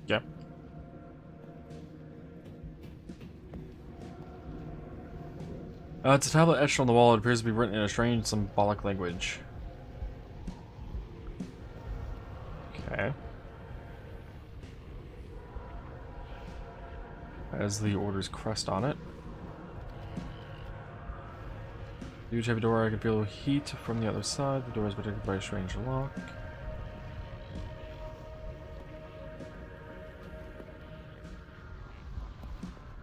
Yep. It's a tablet etched on the wall. It appears to be written in a strange symbolic language. Okay. Has the order's crest on it. Huge heavy door. I can feel heat from the other side. The door is protected by a strange lock.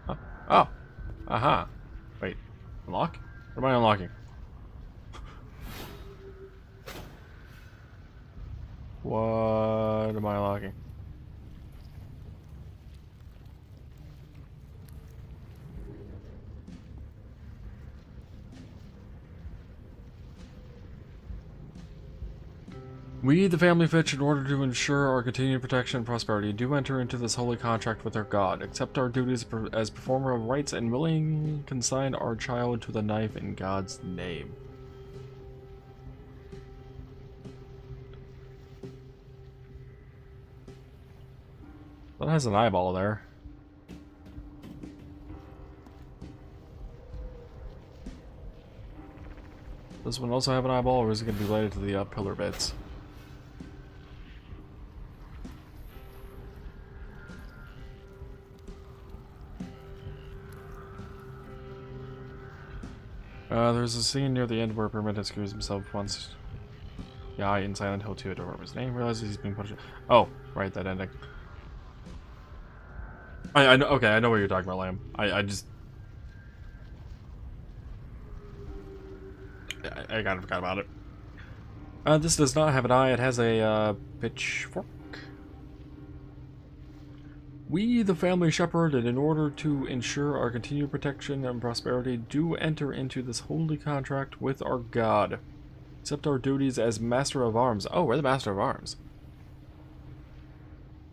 Huh? Oh! Aha! Wait. Unlock? What am I unlocking? What am I unlocking? We, the family Fitch, in order to ensure our continued protection and prosperity, do enter into this holy contract with our God, accept our duties as performer of rites, and willingly consign our child to the knife in God's name. That has an eyeball there. Does this one also have an eyeball, or is it going to be related to the pillar bits? There's a scene near the end where Pyramid screws himself once. Yeah, in Silent Hill 2, I don't remember his name, realizes he's being punished. Oh, right, that ending. I know, okay, I know what you're talking about, Lamb. I kind of forgot about it. This does not have an eye, it has a pitchfork. We, the family shepherd, and in order to ensure our continued protection and prosperity, do enter into this holy contract with our God. Accept our duties as Master of Arms. Oh, we're the Master of Arms.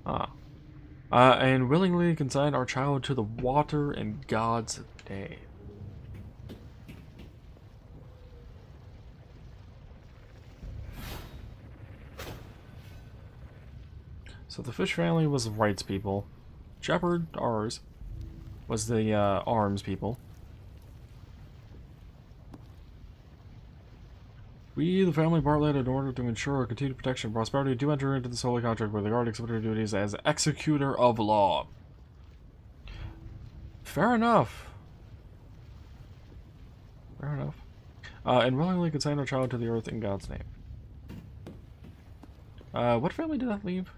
Ah. And willingly consign our child to the water in God's name. So the Fish family was the rights people. Shepherd, ours, was the arms people. We, the family Bartlett, in order to ensure our continued protection and prosperity, do enter into this holy contract with the guard, accept our duties as executor of law. Fair enough. Fair enough. And willingly consign our child to the earth in God's name. What family did that leave?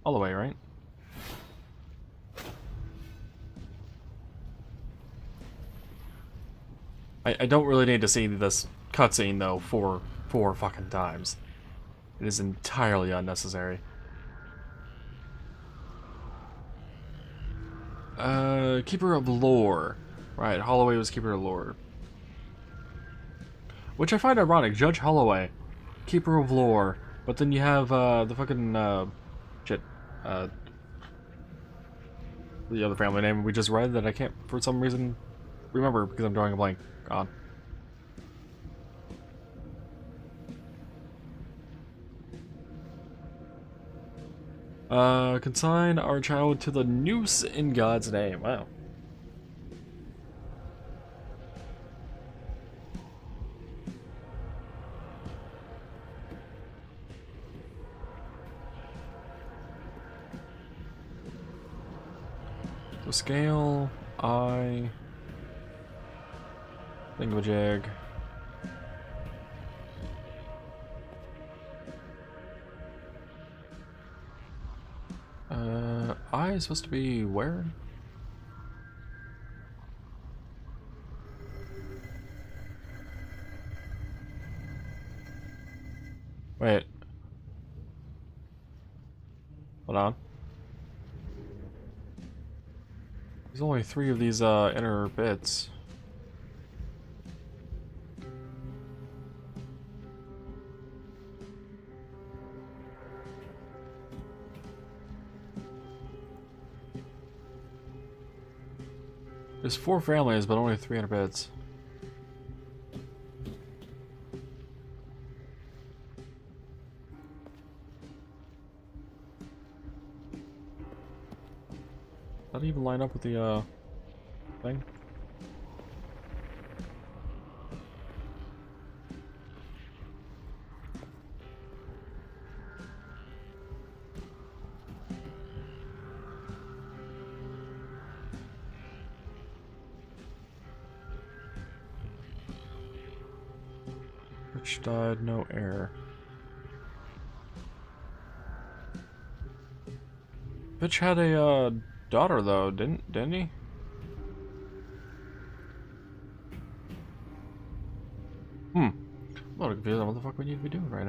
All the way, right? I don't really need to see this cutscene, though, four fucking times. It is entirely unnecessary. Keeper of Lore. Right, Holloway was Keeper of Lore. Which I find ironic. Judge Holloway, Keeper of Lore. But then you have, the fucking, shit. The other family name we just read that I can't, for some reason, remember because I'm drawing a blank on. Consign our child to the noose in God's name. Wow. So scale, eye, thingamajig. Eye is supposed to be where? Wait. Hold on. There's only 3 of these inner bits. There's 4 families, but only 300 bits. Does that even line up with the thing? Which died, no air. Bitch had a daughter though, didn't he? I'm a little confused on what the fuck we need to be doing right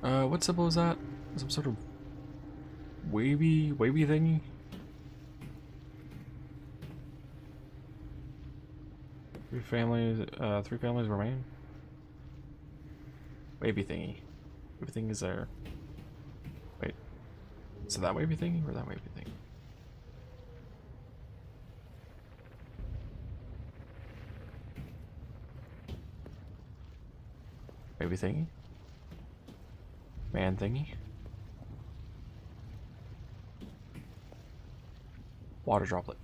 now. What symbol is that? Some sort of wavy thingy? Three families remain. Wavy thingy. Everything is there. Wait. So that wavy thingy or that wavy thingy? Wavy thingy? Man thingy? Water droplet.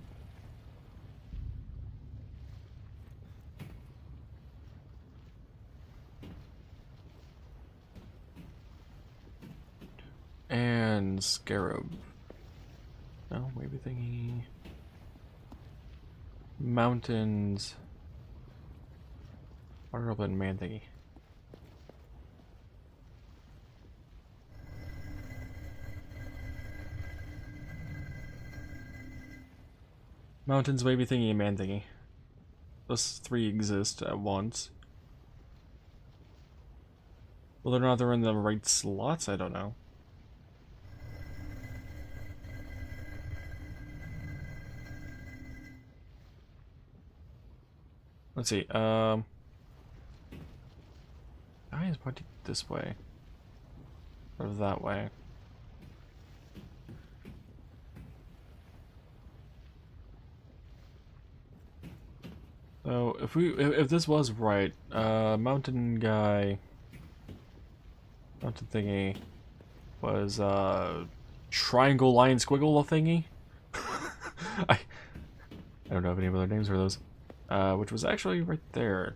And scarab. No, wavy thingy. Mountains. Water droplet and man thingy. Mountains, wavy thingy, and man thingy. Those 3 exist at once. Whether or not they're in the right slots, I don't know. Let's see, I is pointing this way. Or that way. So if this was right, mountain guy, mountain thingy was triangle line squiggle thingy. I don't know if any of other names were those. Which was actually right there.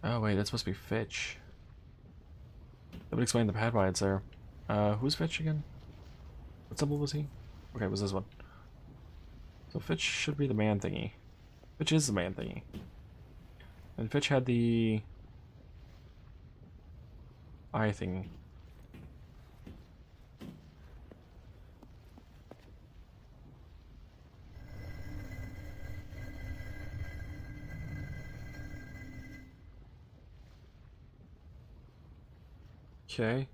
Oh wait, that's supposed to be Fitch. That would explain the pad why it's there. Who's Fitch again? What symbol was he? Okay, it was this one. So Fitch should be the man thingy. Fitch is the man thingy. And Fitch had the eye thingy. Okay.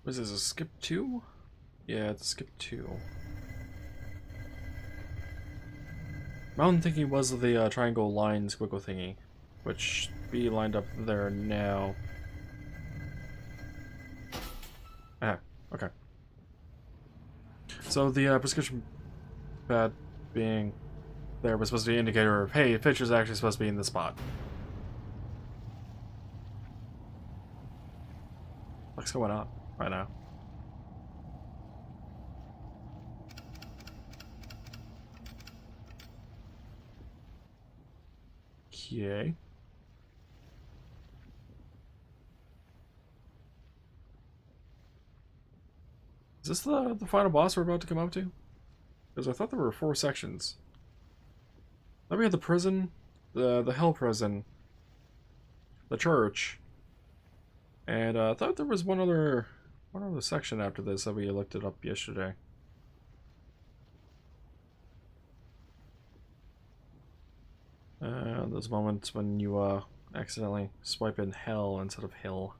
Was this a skip 2? Yeah, it's a skip 2. My own thinking was the triangle line squiggle thingy, which should be lined up there now. Ah, okay. So the prescription pad being there was supposed to be an indicator of, hey, Fitcher's actually supposed to be in this spot. What's going on right now? Okay. Is this the final boss we're about to come up to? Because I thought there were 4 sections. Then we had the prison, the hell prison, the church, and I thought there was one other section after this that we looked it up yesterday. Those moments when you accidentally swipe in hell instead of hill.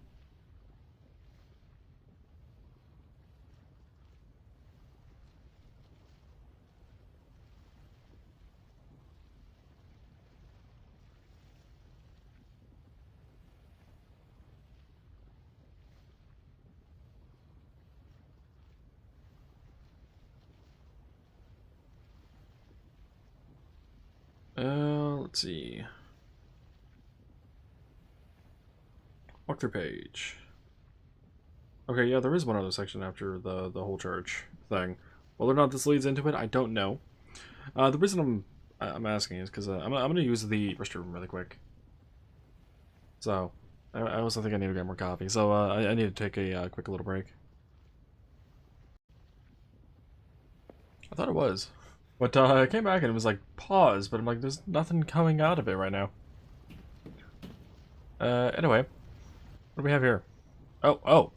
Let's see. Walkthrough page. Okay, yeah, there is one other section after the whole church thing. Whether or not this leads into it, I don't know. The reason I'm asking is because I'm gonna use the restroom really quick. So I also think I need to get more coffee. So I need to take a quick little break. I thought it was. But I came back and it was like pause, but I'm like, there's nothing coming out of it right now. Anyway, what do we have here? Oh.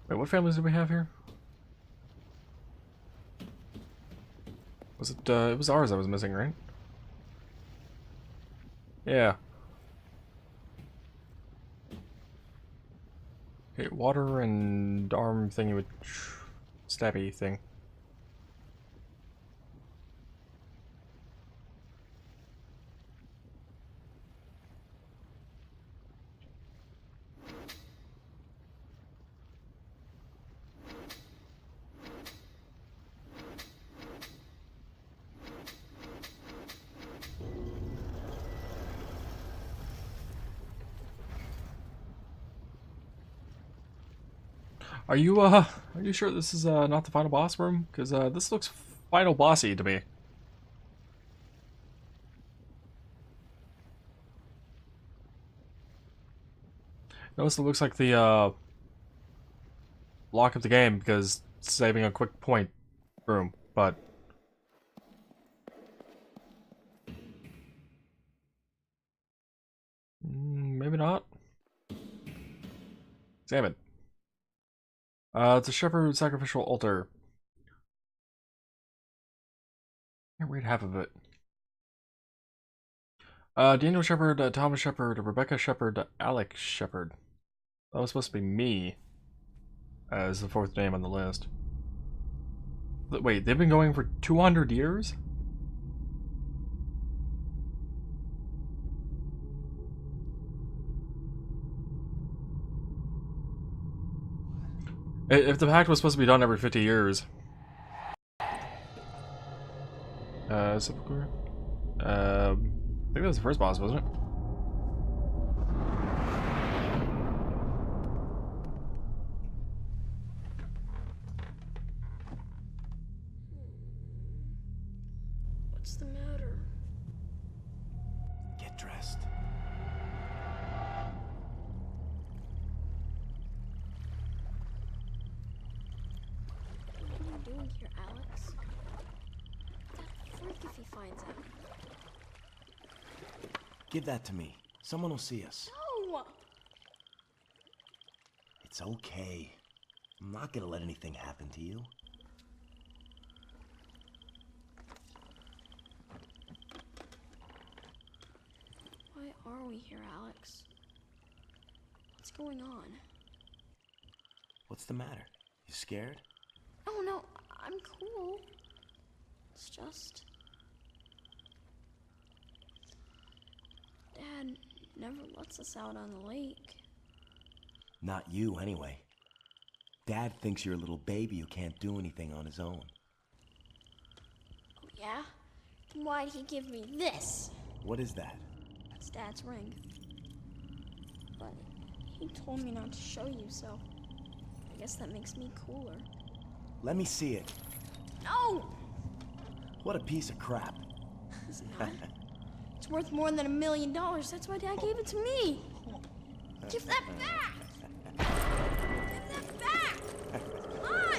Wait, what families do we have here? Was it was ours I was missing, right? Yeah. Okay, water and arm thingy with stabby thing. Are you sure this is not the final boss room? Because this looks final bossy to me. Notice it looks like the lock of the game because it's saving a quick point room, but maybe not. Examine. It's a shepherd sacrificial altar. Can't read half of it. Daniel Shepherd, Thomas Shepherd, Rebecca Shepherd, Alex Shepherd. That was supposed to be me as the 4th name on the list. Wait, they've been going for 200 years? If the pact was supposed to be done every 50 years. Sepulchre? I think that was the first boss, wasn't it? What's the matter? Get dressed. What are you doing here, Alex? That freak if he finds out. Give that to me. Someone will see us. No! It's okay. I'm not gonna let anything happen to you. are we here, Alex? What's going on? What's the matter? You scared? Oh no, I'm cool. It's just... Dad never lets us out on the lake. Not you, anyway. Dad thinks you're a little baby who can't do anything on his own. Oh yeah? Then why'd he give me this? What is that? That's Dad's ring. But he told me not to show you, so I guess that makes me cooler. Let me see it. No! What a piece of crap. It's not. It's worth more than $1 million. That's why Dad gave it to me. Give that back! Give that back! Come on!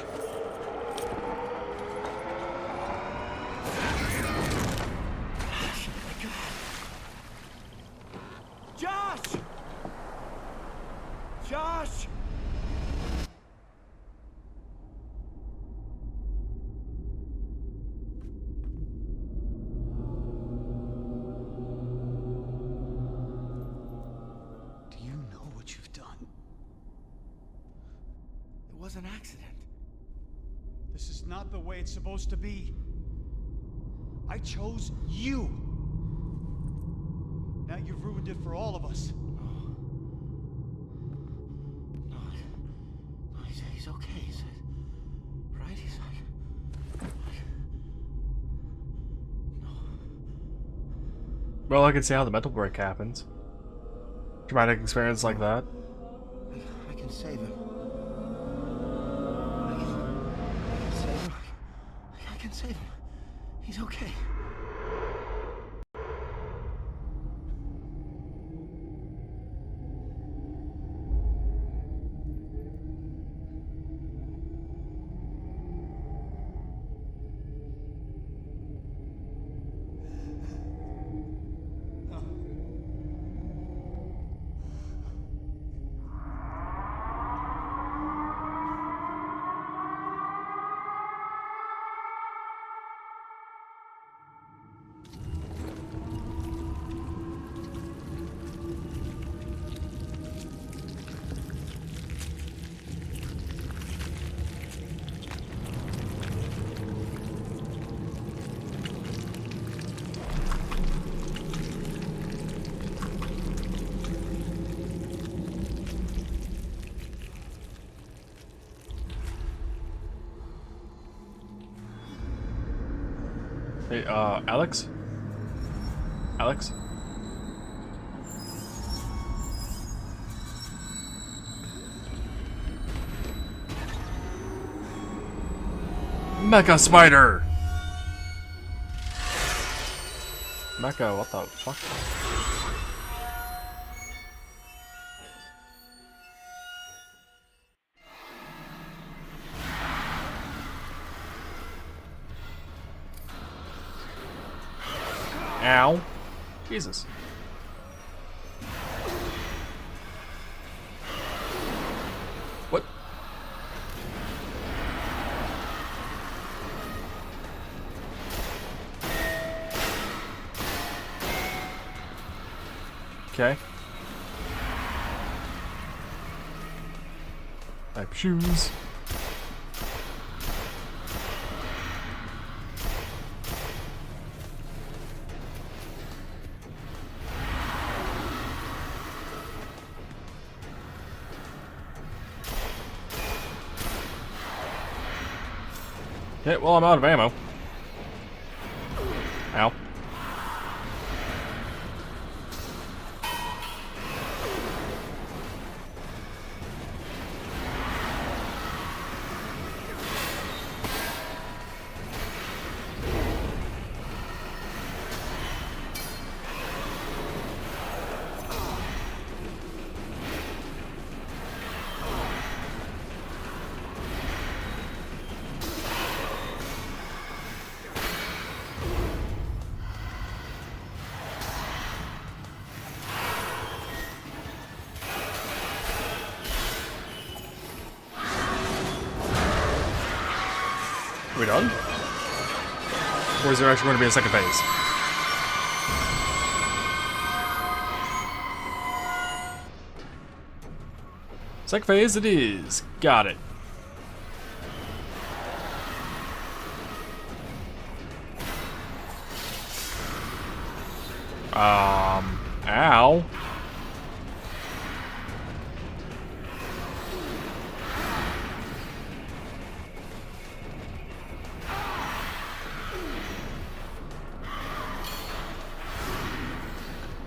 Josh! Josh! Do you know what you've done? It was an accident. This is not the way it's supposed to be. I chose you. Now you've ruined it for all of us. No, he's okay. Right? He's like... No. Well, I can see how the mental break happens. Traumatic experience like that. I can save him. I can save him. I can save him. He's okay. Hey, Alex? Alex? Mecha Spider! Mecha, what the fuck? Ow. Jesus. What? Okay. Type shoes. Okay, well, I'm out of ammo. Ow. Are we done? Or is there actually going to be a second phase? Second phase it is. Got it. Ow.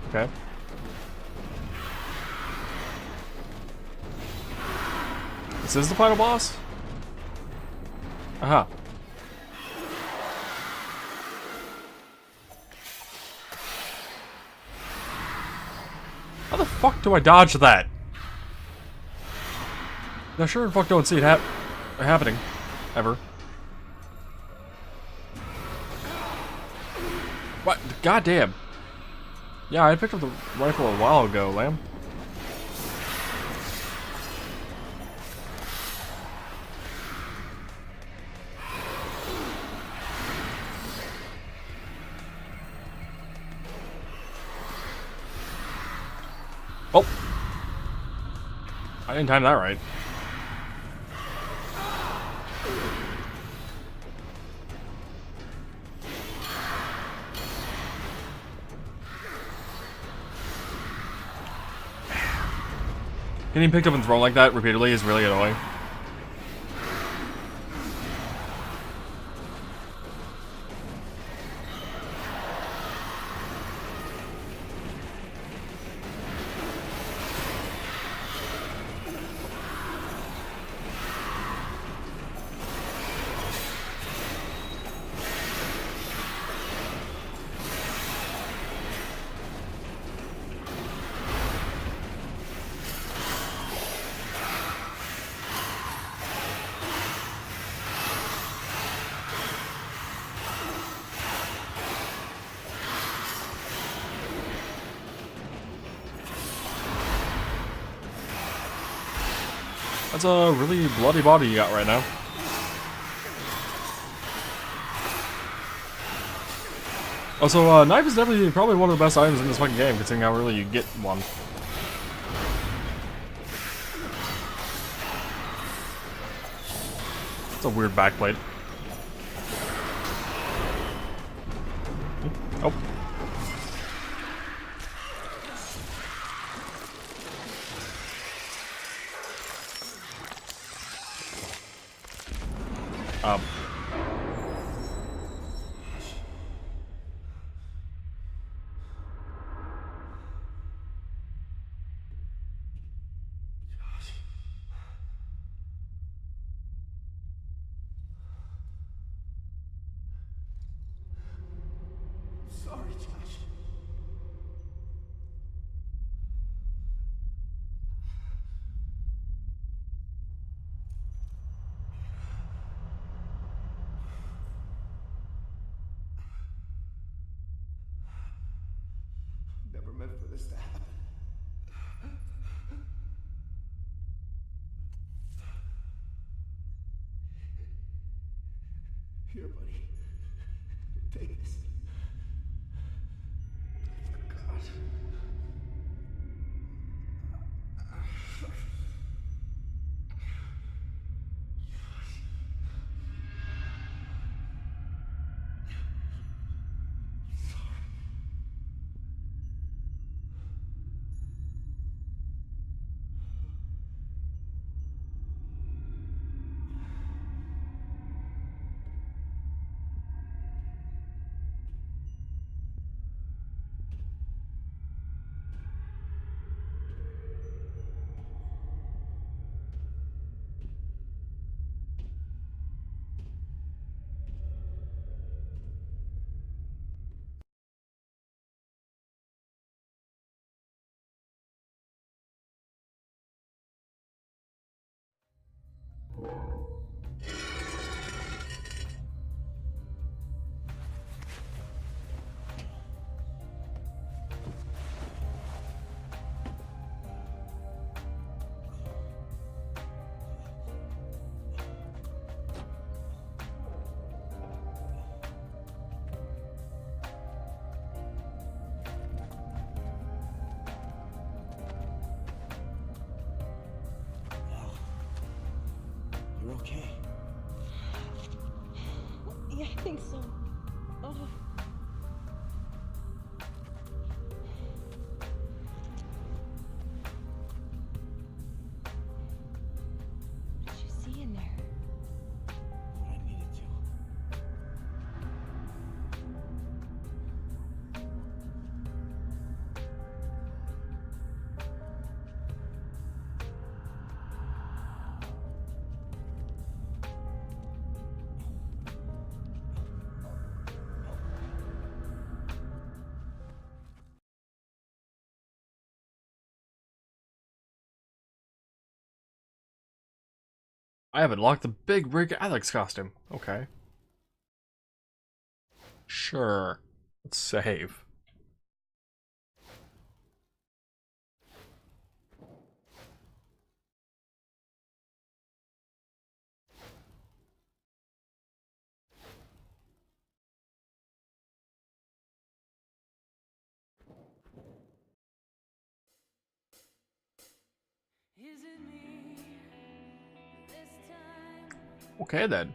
Okay. This is the final boss? Aha. How the fuck do I dodge that? I sure in fuck don't see it happening. Ever. What? Goddamn. Yeah, I picked up the rifle a while ago, lamb. Oh! I didn't time that right. Getting picked up and thrown like that repeatedly is really annoying. That's a really bloody body you got right now. Also, knife is definitely probably one of the best items in this fucking game, considering how early you get one. It's a weird backplate. Oh. Um. Sorry, Josh. Never meant for this to happen. Here, buddy. Take this. God. okay? Yeah, I think so. Oh. What did you see in there? What I needed to. I haven't locked the big rig Alex costume. Okay. Sure. Let's save. Okay then.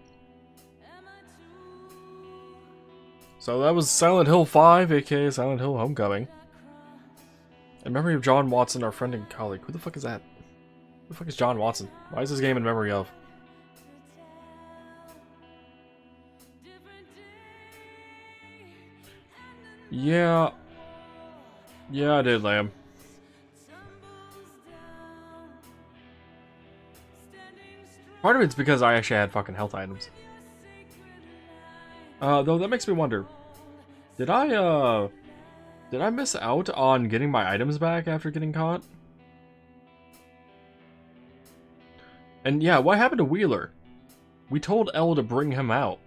So that was Silent Hill 5, aka Silent Hill Homecoming. In memory of John Watson, our friend and colleague. Who the fuck is that? Who the fuck is John Watson? Why is this game in memory of? Yeah. Yeah, I did, Lamb. Part of it's because I actually had fucking health items. Though that makes me wonder. Did I miss out on getting my items back after getting caught? And yeah, what happened to Wheeler? We told Elle to bring him out.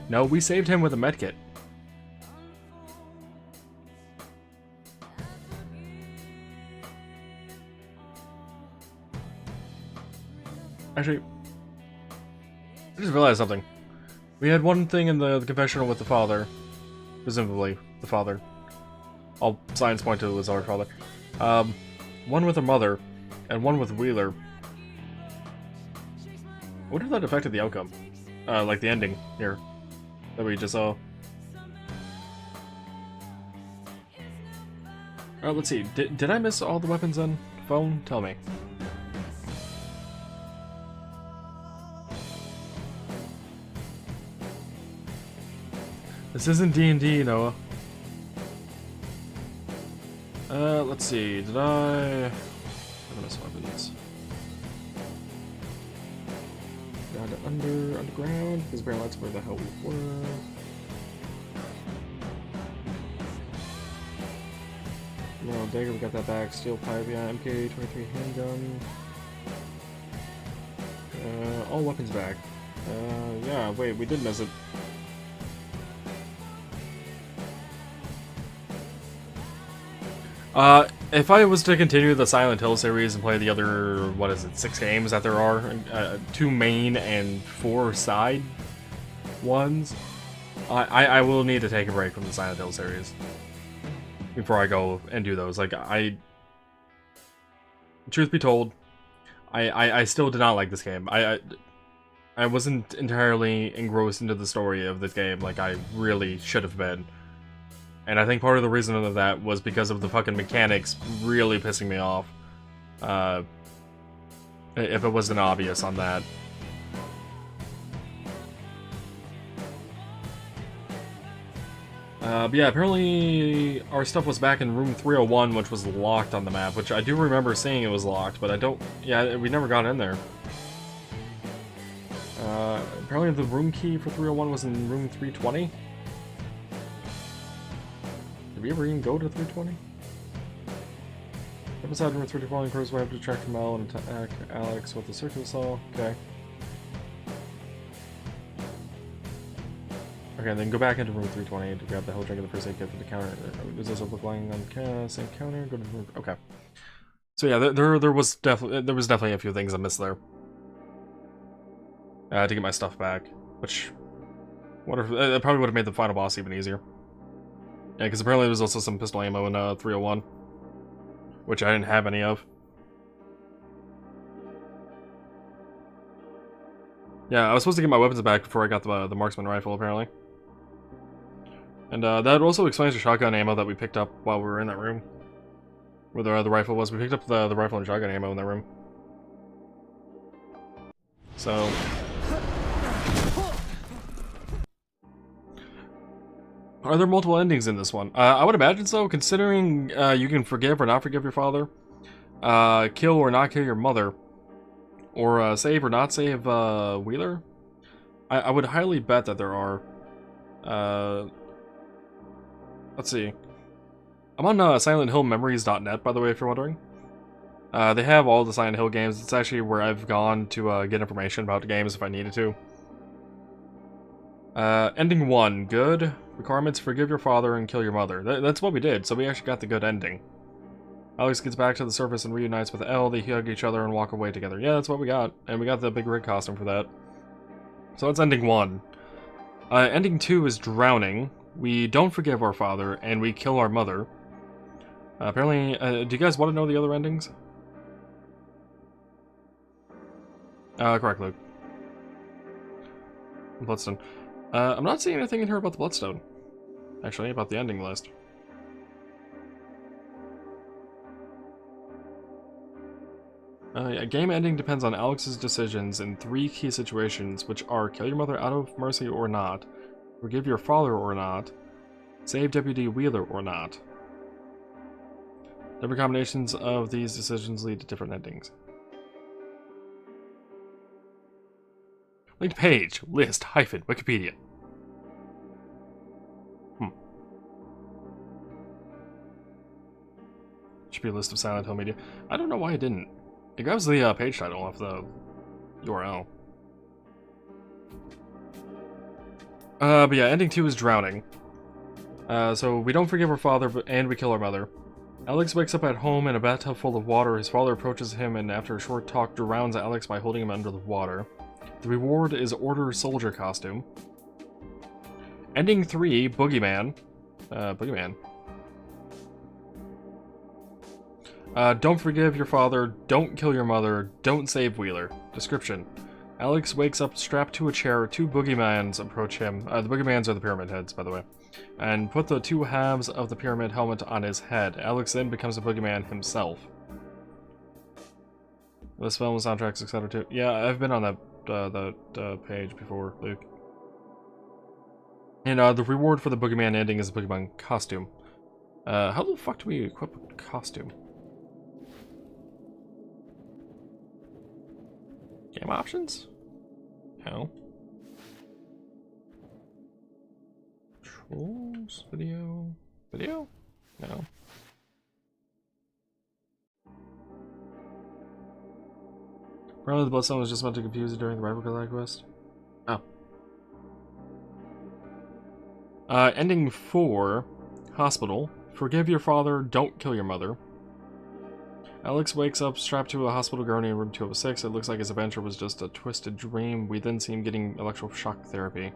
No, we saved him with a medkit. Actually, I just realized something. We had one thing in the confessional with the father. Presumably, the father. All signs point to it was our father. One with the mother, and one with Wheeler. I wonder if that affected the outcome. Like the ending here. That we just saw. Let's see. Did I miss all the weapons on phone? Tell me. This isn't D&D, Noah. Let's see. Did I miss weapons? Got it underground, because apparently that's where the hell we were. No, dagger, we got that back. Steel pipe, yeah, MK23 handgun. All weapons back. Yeah, wait, we did miss it. If I was to continue the Silent Hill series and play the other, what is it, 6 games that there are, 2 main and 4 side ones, I will need to take a break from the Silent Hill series before I go and do those. Like, truth be told, I still did not like this game. I wasn't entirely engrossed into the story of this game like I really should have been. And I think part of the reason of that was because of the fucking mechanics really pissing me off. If it wasn't obvious on that. But yeah, apparently our stuff was back in room 301, which was locked on the map, which I do remember seeing it was locked, but I don't... Yeah, we never got in there. Apparently the room key for 301 was in room 320. Did we ever even go to 320? Step inside room 320, Crow's way up to track Mel and attack Alex with the circular saw. Okay. Okay, then go back into room 320 to grab the whole drink of the first aid kit for the counter. There's also a book lying on the same counter. Go to the room. Okay. So yeah, there was definitely a few things I missed there. To get my stuff back, which it probably would have made the final boss even easier. Yeah, because apparently there was also some pistol ammo in 301, which I didn't have any of. Yeah, I was supposed to get my weapons back before I got the marksman rifle, apparently. And that also explains the shotgun ammo that we picked up while we were in that room. Where the rifle was. We picked up the rifle and shotgun ammo in that room. So... Are there multiple endings in this one? I would imagine so, considering you can forgive or not forgive your father. Kill or not kill your mother. Or save or not save Wheeler. I would highly bet that there are. Let's see. I'm on SilentHillMemories.net, by the way, if you're wondering. They have all the Silent Hill games. It's actually where I've gone to get information about the games if I needed to. Ending 1, good. Requirements, forgive your father and kill your mother. That's what we did, so we actually got the good ending. Alex gets back to the surface and reunites with Elle. They hug each other and walk away together. Yeah, that's what we got. And we got the big rig costume for that. So that's ending 1. Ending 2 is drowning. We don't forgive our father, and we kill our mother. Apparently, do you guys want to know the other endings? Correct, Luke. Bloodstone. I'm not seeing anything in here about the Bloodstone. Actually, about the ending list. Yeah, game ending depends on Alex's decisions in 3 key situations, which are kill your mother out of mercy or not, forgive your father or not, save Deputy Wheeler or not. Different combinations of these decisions lead to different endings. Linked page, list, hyphen, Wikipedia. Should be a list of Silent Hill media. I don't know why it didn't. It grabs the page title off the URL. But yeah, ending 2 is drowning. So we don't forgive our father, and we kill our mother. Alex wakes up at home in a bathtub full of water. His father approaches him and after a short talk drowns Alex by holding him under the water. The reward is Order Soldier costume. Ending 3, Boogeyman. Boogeyman. Don't forgive your father, don't kill your mother, don't save Wheeler. Description. Alex wakes up strapped to a chair, 2 boogeymans approach him. The boogeymans are the pyramid heads, by the way. And put the 2 halves of the pyramid helmet on his head. Alex then becomes a boogeyman himself. This film, soundtracks, etc. too. Yeah, I've been on that page before, Luke. And the reward for the boogeyman ending is a boogeyman costume. How the fuck do we equip a costume? Game options? No. Controls? Video? Video? No. Apparently the Bloodstone was just meant to confuse you during the rival collab quest. Oh. Ending 4. Hospital. Forgive your father, don't kill your mother. Alex wakes up strapped to a hospital gurney in room 206. It looks like his adventure was just a twisted dream. We then see him getting electroshock therapy.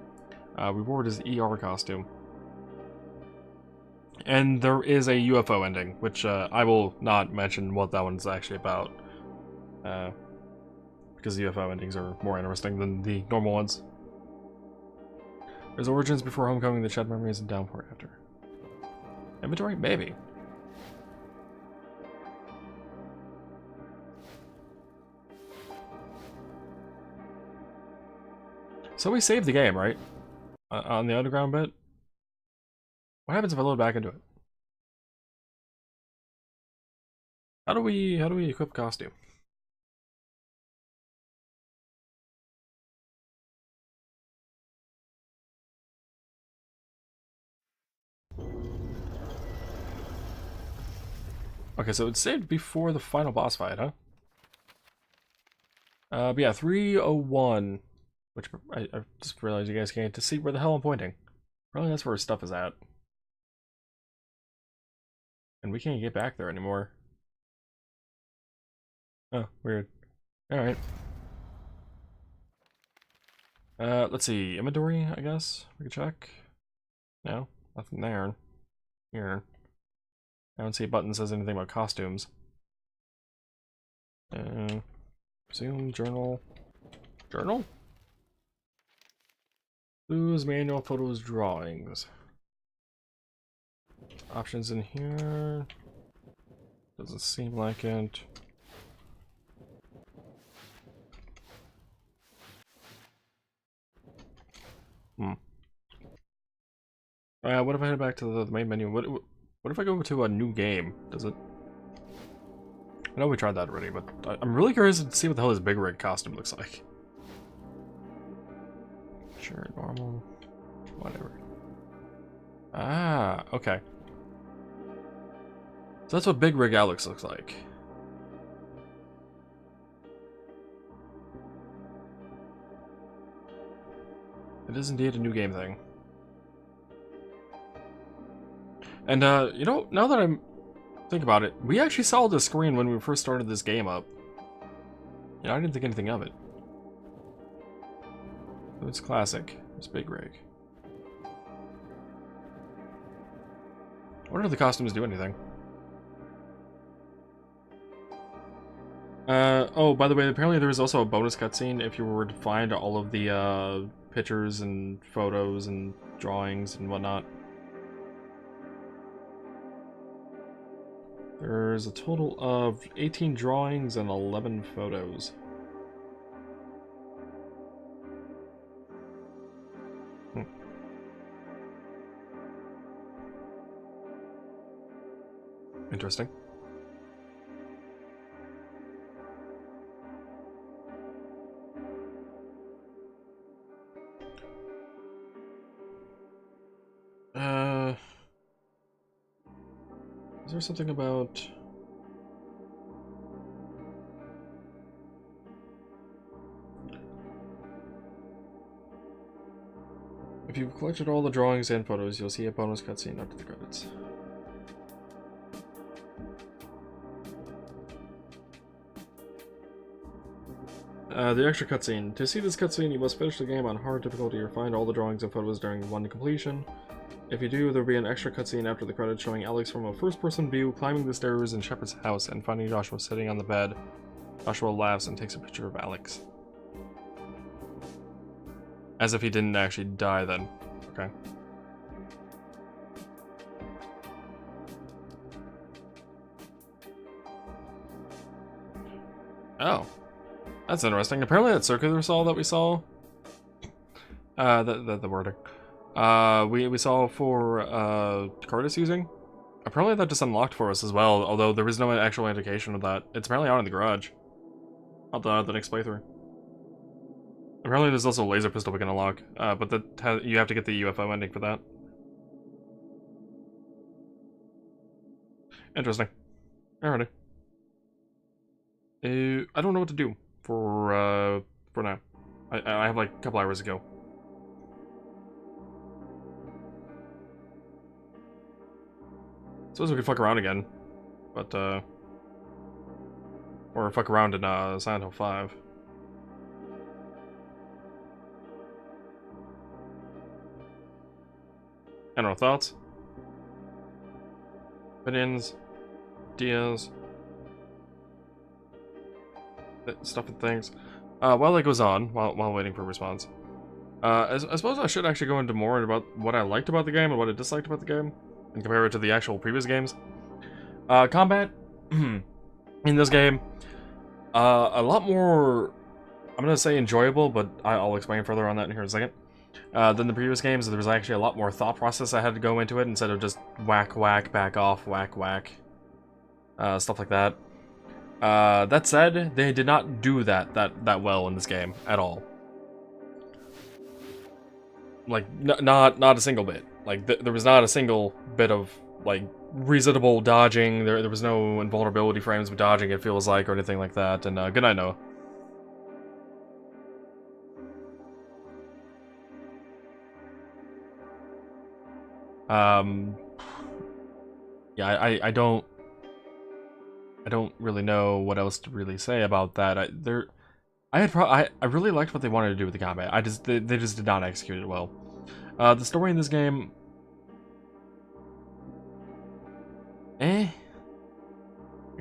Reward is ER costume. And there is a UFO ending, which I will not mention what that one's actually about. Because the UFO endings are more interesting than the normal ones. There's origins before homecoming, the shed memories, and downpour after. Inventory? Maybe. So we saved the game, right? On the underground bit? What happens if I load back into it? How do we equip costume? Okay, so it's saved before the final boss fight, huh? But yeah, 301. Which I just realized you guys can't to see where the hell I'm pointing. Probably that's where stuff is at. And we can't get back there anymore. Oh, weird. Alright. Let's see. Inventory, I guess? We can check. No? Nothing there. Here. I don't see a button that says anything about costumes. Resume, journal. Journal? Clues, manual, photos, drawings. Options in here. Doesn't seem like it. What if I head back to the main menu? What if I go to a new game? Does it? I know we tried that already, but I'm really curious to see what the hell this big rig costume looks like. Sure, normal, whatever. Ah, okay. So that's what big rig Alex looks like. It is indeed a new game thing. And, you know, now that I'm think about it, we actually saw the screen when we first started this game up. You know, I didn't think anything of it. It's classic. It's big rig. I wonder if the costumes do anything. Oh, by the way, apparently there was also a bonus cutscene if you were to find all of the, pictures and photos and drawings and whatnot. There's a total of 18 drawings and 11 photos. Interesting. Is there something about... If you've collected all the drawings and photos, you'll see a bonus cutscene after the credits. The extra cutscene. To see this cutscene, you must finish the game on hard difficulty or find all the drawings and photos during one completion. If you do, there will be an extra cutscene after the credits showing Alex from a first-person view climbing the stairs in Shepard's house and finding Joshua sitting on the bed. Joshua laughs and takes a picture of Alex. As if he didn't actually die then. Okay. Oh. That's interesting. Apparently that circular saw that we saw... the wording. We saw for, Curtis using. Apparently that just unlocked for us as well, although there was no actual indication of that. It's apparently out in the garage. Out the next playthrough. Apparently there's also a laser pistol we can unlock, but you have to get the UFO ending for that. Interesting. Alrighty. I don't know what to do for now. I have like a couple hours to go. Suppose we could fuck around again, but or fuck around in Silent Hill 5. I don't know, thoughts? Opinions? Ideas? Stuff and things. While that goes on, while waiting for a response, I suppose I should actually go into more about what I liked about the game and what I disliked about the game, and compare it to the actual previous games. Combat in this game, a lot more, I'm gonna say enjoyable, but I'll explain further on that in here in a second. Than the previous games, there was actually a lot more thought process I had to go into it instead of just whack, whack, back off, whack, whack. Stuff like that. That said, they did not do that well in this game at all. Like, not a single bit. Like, there was not a single bit of, like, reasonable dodging. There was no invulnerability frames with dodging, it feels like, or anything like that. And, good night, Noah. Yeah, I don't really know what else to really say about that. I really liked what they wanted to do with the combat. They just did not execute it well. The story in this game,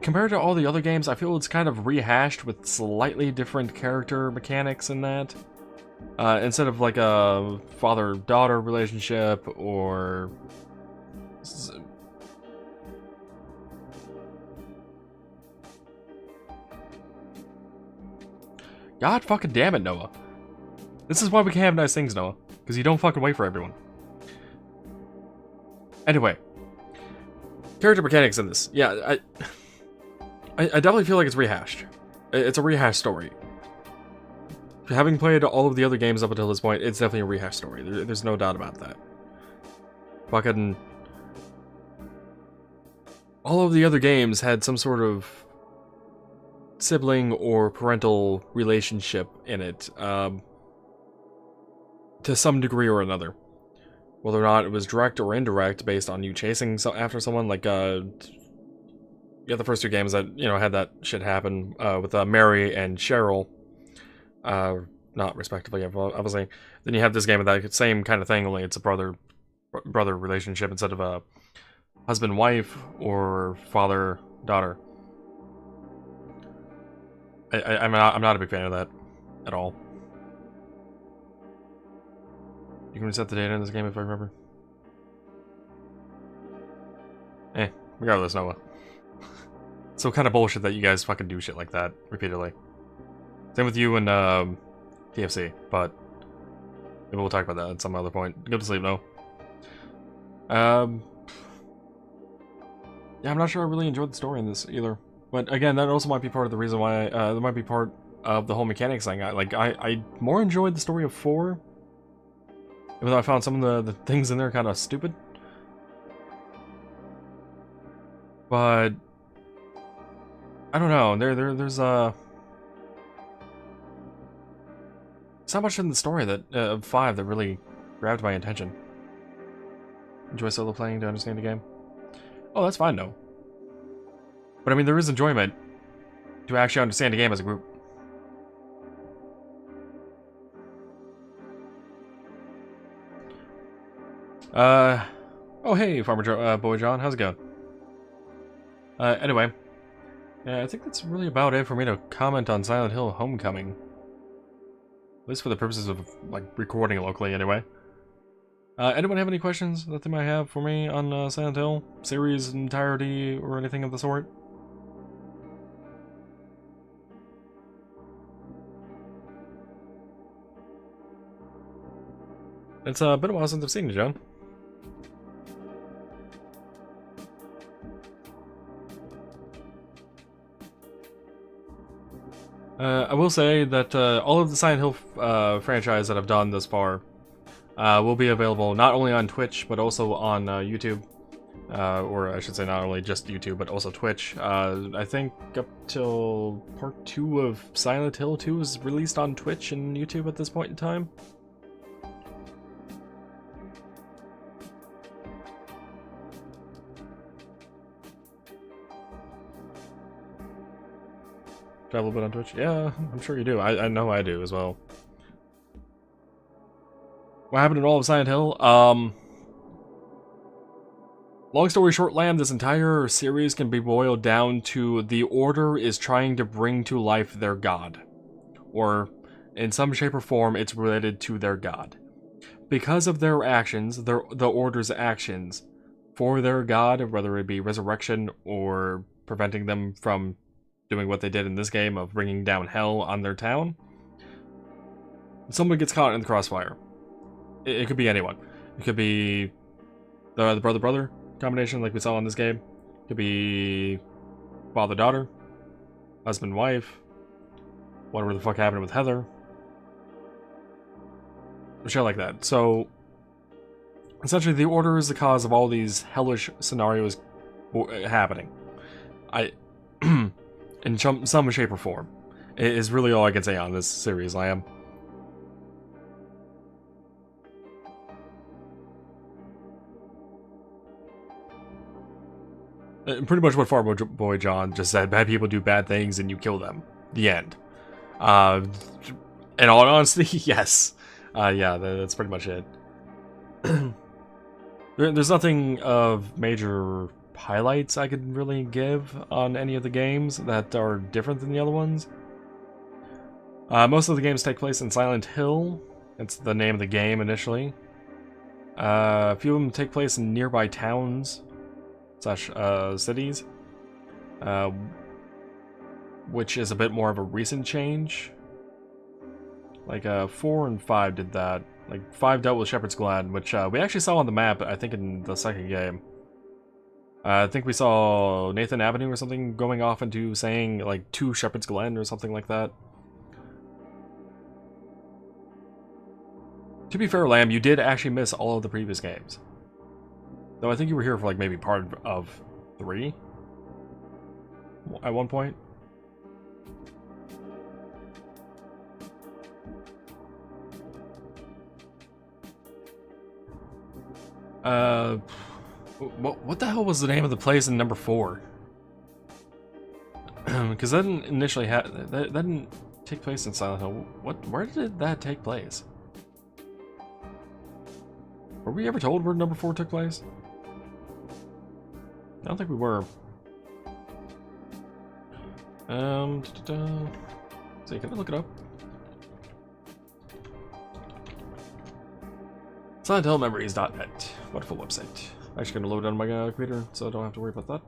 compared to all the other games, I feel it's kind of rehashed with slightly different character mechanics in that. instead of like a father-daughter relationship or God fucking damn it, Noah. This is why we can't have nice things, Noah. Because you don't fucking wait for everyone. Anyway. Character mechanics in this. Yeah, I definitely feel like it's rehashed. It's a rehashed story. Having played all of the other games up until this point, it's definitely a rehashed story. There's no doubt about that. Fucking... all of the other games had some sort of sibling or parental relationship in it, to some degree or another. Whether or not it was direct or indirect based on you chasing after someone, like, yeah, the first two games that, you know, had that shit happen, with, Mary and Cheryl, not respectively, obviously. Then you have this game with that same kind of thing, only it's a brother relationship instead of a husband-wife or father-daughter. I'm not a big fan of that at all. You can reset the data in this game if I remember. Regardless, Noah. So kind of bullshit that you guys fucking do shit like that repeatedly. Same with you and TFC, but maybe we'll talk about that at some other point. Go to sleep, Noah. Yeah, I'm not sure I really enjoyed the story in this either. But again, that also might be part of the reason why that might be part of the whole mechanics thing. I more enjoyed the story of 4. Even though I found some of the things in there kind of stupid. But I don't know. There's not much in the story that of 5 that really grabbed my attention. Enjoy solo playing to understand the game. Oh, that's fine, though. But I mean, there is enjoyment to actually understand the game as a group. Oh hey, Farmer Boy John, how's it going? Anyway, I think that's really about it for me to comment on Silent Hill Homecoming. At least for the purposes of, like, recording locally, anyway. Anyone have any questions that they might have for me on Silent Hill? Series entirety, or anything of the sort? It's been a while since I've seen you, John. I will say that all of the Silent Hill franchise that I've done thus far will be available not only on Twitch, but also on YouTube. Or I should say not only just YouTube, but also Twitch. I think up till part 2 of Silent Hill 2 is released on Twitch and YouTube at this point in time. Do I have a little bit on Twitch? Yeah, I'm sure you do. I know I do as well. What happened in all of Silent Hill? Long story short, Lamb, this entire series can be boiled down to the Order is trying to bring to life their god. Or, in some shape or form, it's related to their god. Because of their actions, the Order's actions, for their god, whether it be resurrection or preventing them from doing what they did in this game of bringing down hell on their town, someone gets caught in the crossfire. It could be anyone. It could be the brother-brother combination like we saw in this game. It could be father-daughter, husband-wife, whatever the fuck happened with Heather. Shit like that. So, essentially the Order is the cause of all these hellish scenarios happening. In some shape or form. It is really all I can say on this series, Lamb. Pretty much what Farmer Boy John just said. Bad people do bad things and you kill them. The end. In all honesty, yes. Yeah, that's pretty much it. There's nothing of major highlights I could really give on any of the games that are different than the other ones. Most of the games take place in Silent Hill, It's the name of the game initially. A few of them take place in nearby towns slash cities, which is a bit more of a recent change. Like 4 and 5 did that. Like 5 dealt with Shepherd's Glen, which we actually saw on the map, I think, in the second game. I think we saw Nathan Avenue or something going off into saying like to Shepherd's Glen or something like that. To be fair, Lamb, you did actually miss all of the previous games. Though I think you were here for like maybe part of 3 at one point. What the hell was the name of the place in number 4? Because that didn't initially that didn't take place in Silent Hill. Where did that take place? Were we ever told where number 4 took place? I don't think we were. So can I look it up? SilentHillMemories.net. Wonderful website. I'm actually going to load it on my computer, so I don't have to worry about that.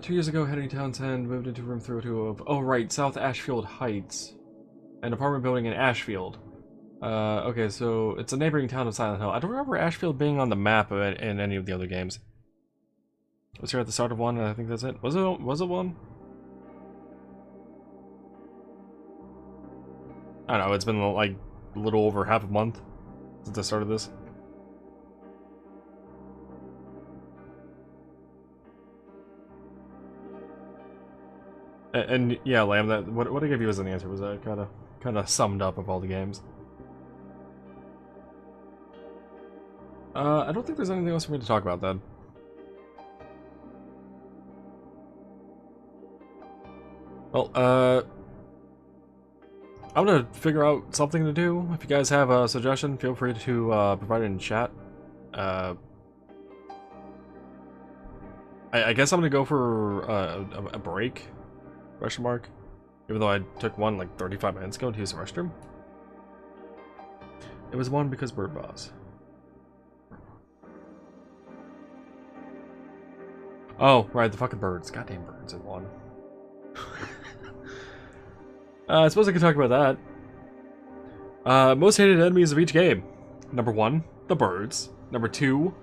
Two years ago, Henry Townsend moved into room 302 of, oh right, South Ashfield Heights. An apartment building in Ashfield. Okay, so it's a neighboring town of Silent Hill. I don't remember Ashfield being on the map in any of the other games. It was here at the start of 1, and I think that's it. Was it 1? I don't know, it's been like a little over half a month since I started this. And yeah, Lamb, that what I gave you as an answer was that kind of summed up of all the games. I don't think there's anything else for me to talk about then. Well, I'm gonna figure out something to do. If you guys have a suggestion, feel free to provide it in chat. I guess I'm gonna go for a break. Question mark. Even though I took one like 35 minutes ago to use the restroom. It was 1 because Bird Boss. Oh, right, the fucking birds. Goddamn birds in 1. I suppose I could talk about that. Most hated enemies of each game. Number 1, the birds. Number 2,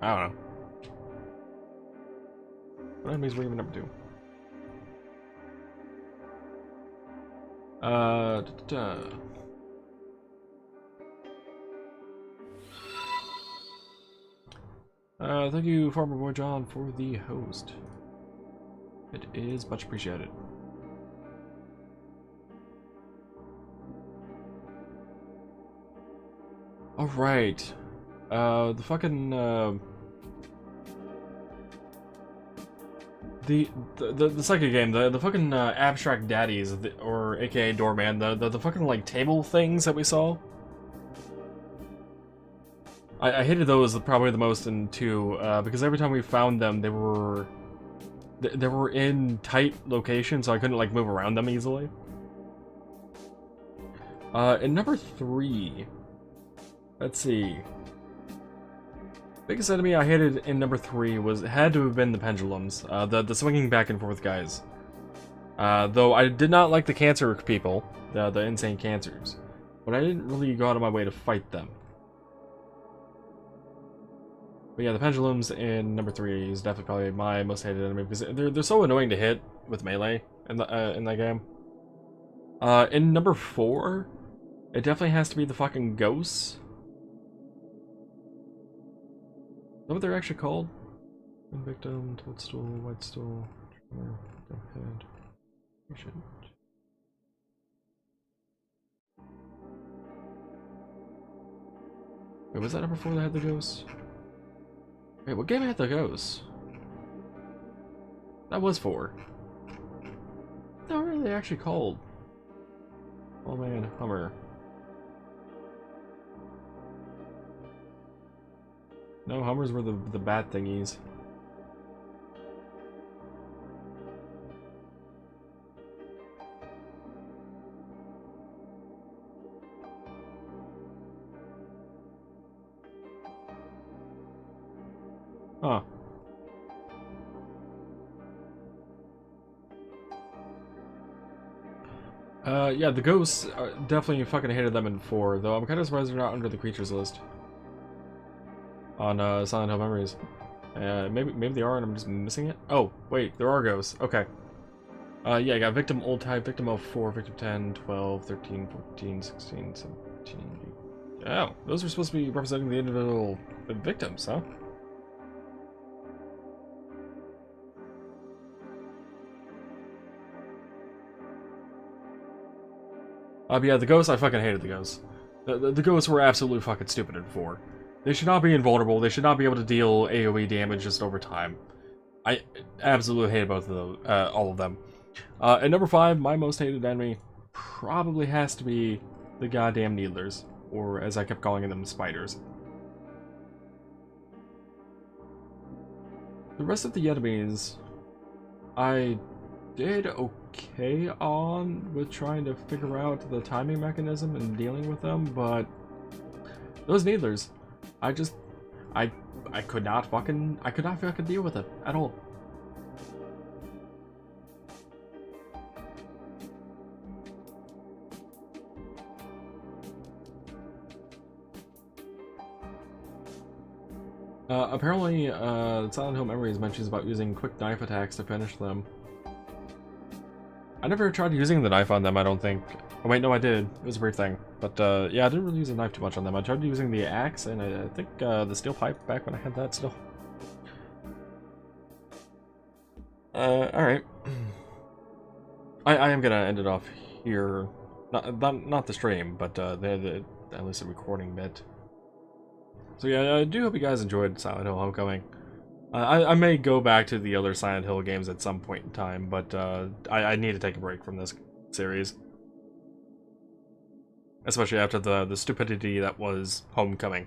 I don't know. What enemies were even number 2? Thank you, Farmer Boy John, for the host. It is much appreciated. All right, the fucking the second game, the fucking abstract daddies, or AKA doorman, the fucking like table things that we saw. I hated those probably the most in 2, because every time we found them, they were in tight locations, so I couldn't like move around them easily. In number 3, let's see. Biggest enemy I hated in number 3 had to have been the pendulums, the swinging back and forth guys. Though I did not like the cancer people, the insane cancers, but I didn't really go out of my way to fight them. But yeah, the pendulums in number 3 is definitely probably my most hated enemy because they're so annoying to hit with melee in that game. In number 4, it definitely has to be the fucking ghosts. Is that what they're actually called? Victim, toadstool, white stool, head. Patient. Wait, was that number 4 that had the ghosts? Wait, what game had the ghosts? That was 4. What are they actually called? Oh man, Hummer. No, Hummers were the bad thingies. Huh. Yeah, the ghosts definitely fucking hated them in 4, though I'm kind of surprised they're not under the creatures list on Silent Hill Memories. Maybe they are and I'm just missing it? Oh, wait, there are ghosts. Okay. Yeah, I got Victim Old Type, Victim 04, Victim 10, 12, 13, 14, 16, 17. Oh, those are supposed to be representing the individual victims, huh? But yeah, the ghosts, I fucking hated the ghosts. The ghosts were absolutely fucking stupid in 4. They should not be invulnerable, they should not be able to deal AoE damage just over time. I absolutely hated both of those, all of them. And number 5, my most hated enemy probably has to be the goddamn Needlers, or as I kept calling them, spiders. The rest of the enemies, I did okay on with trying to figure out the timing mechanism and dealing with them, but those Needlers, I could not fucking deal with it at all. Apparently, Silent Hill Memories mentions about using quick knife attacks to finish them. I never tried using the knife on them, I don't think. Oh wait, no I did. It was a weird thing. But yeah, I didn't really use the knife too much on them. I tried using the axe, and I think the steel pipe back when I had that still. Alright. I am gonna end it off here. Not the stream, but at least the recording bit. So yeah, I do hope you guys enjoyed Silent Hill Homecoming. I may go back to the other Silent Hill games at some point in time, but I need to take a break from this series. Especially after the stupidity that was Homecoming.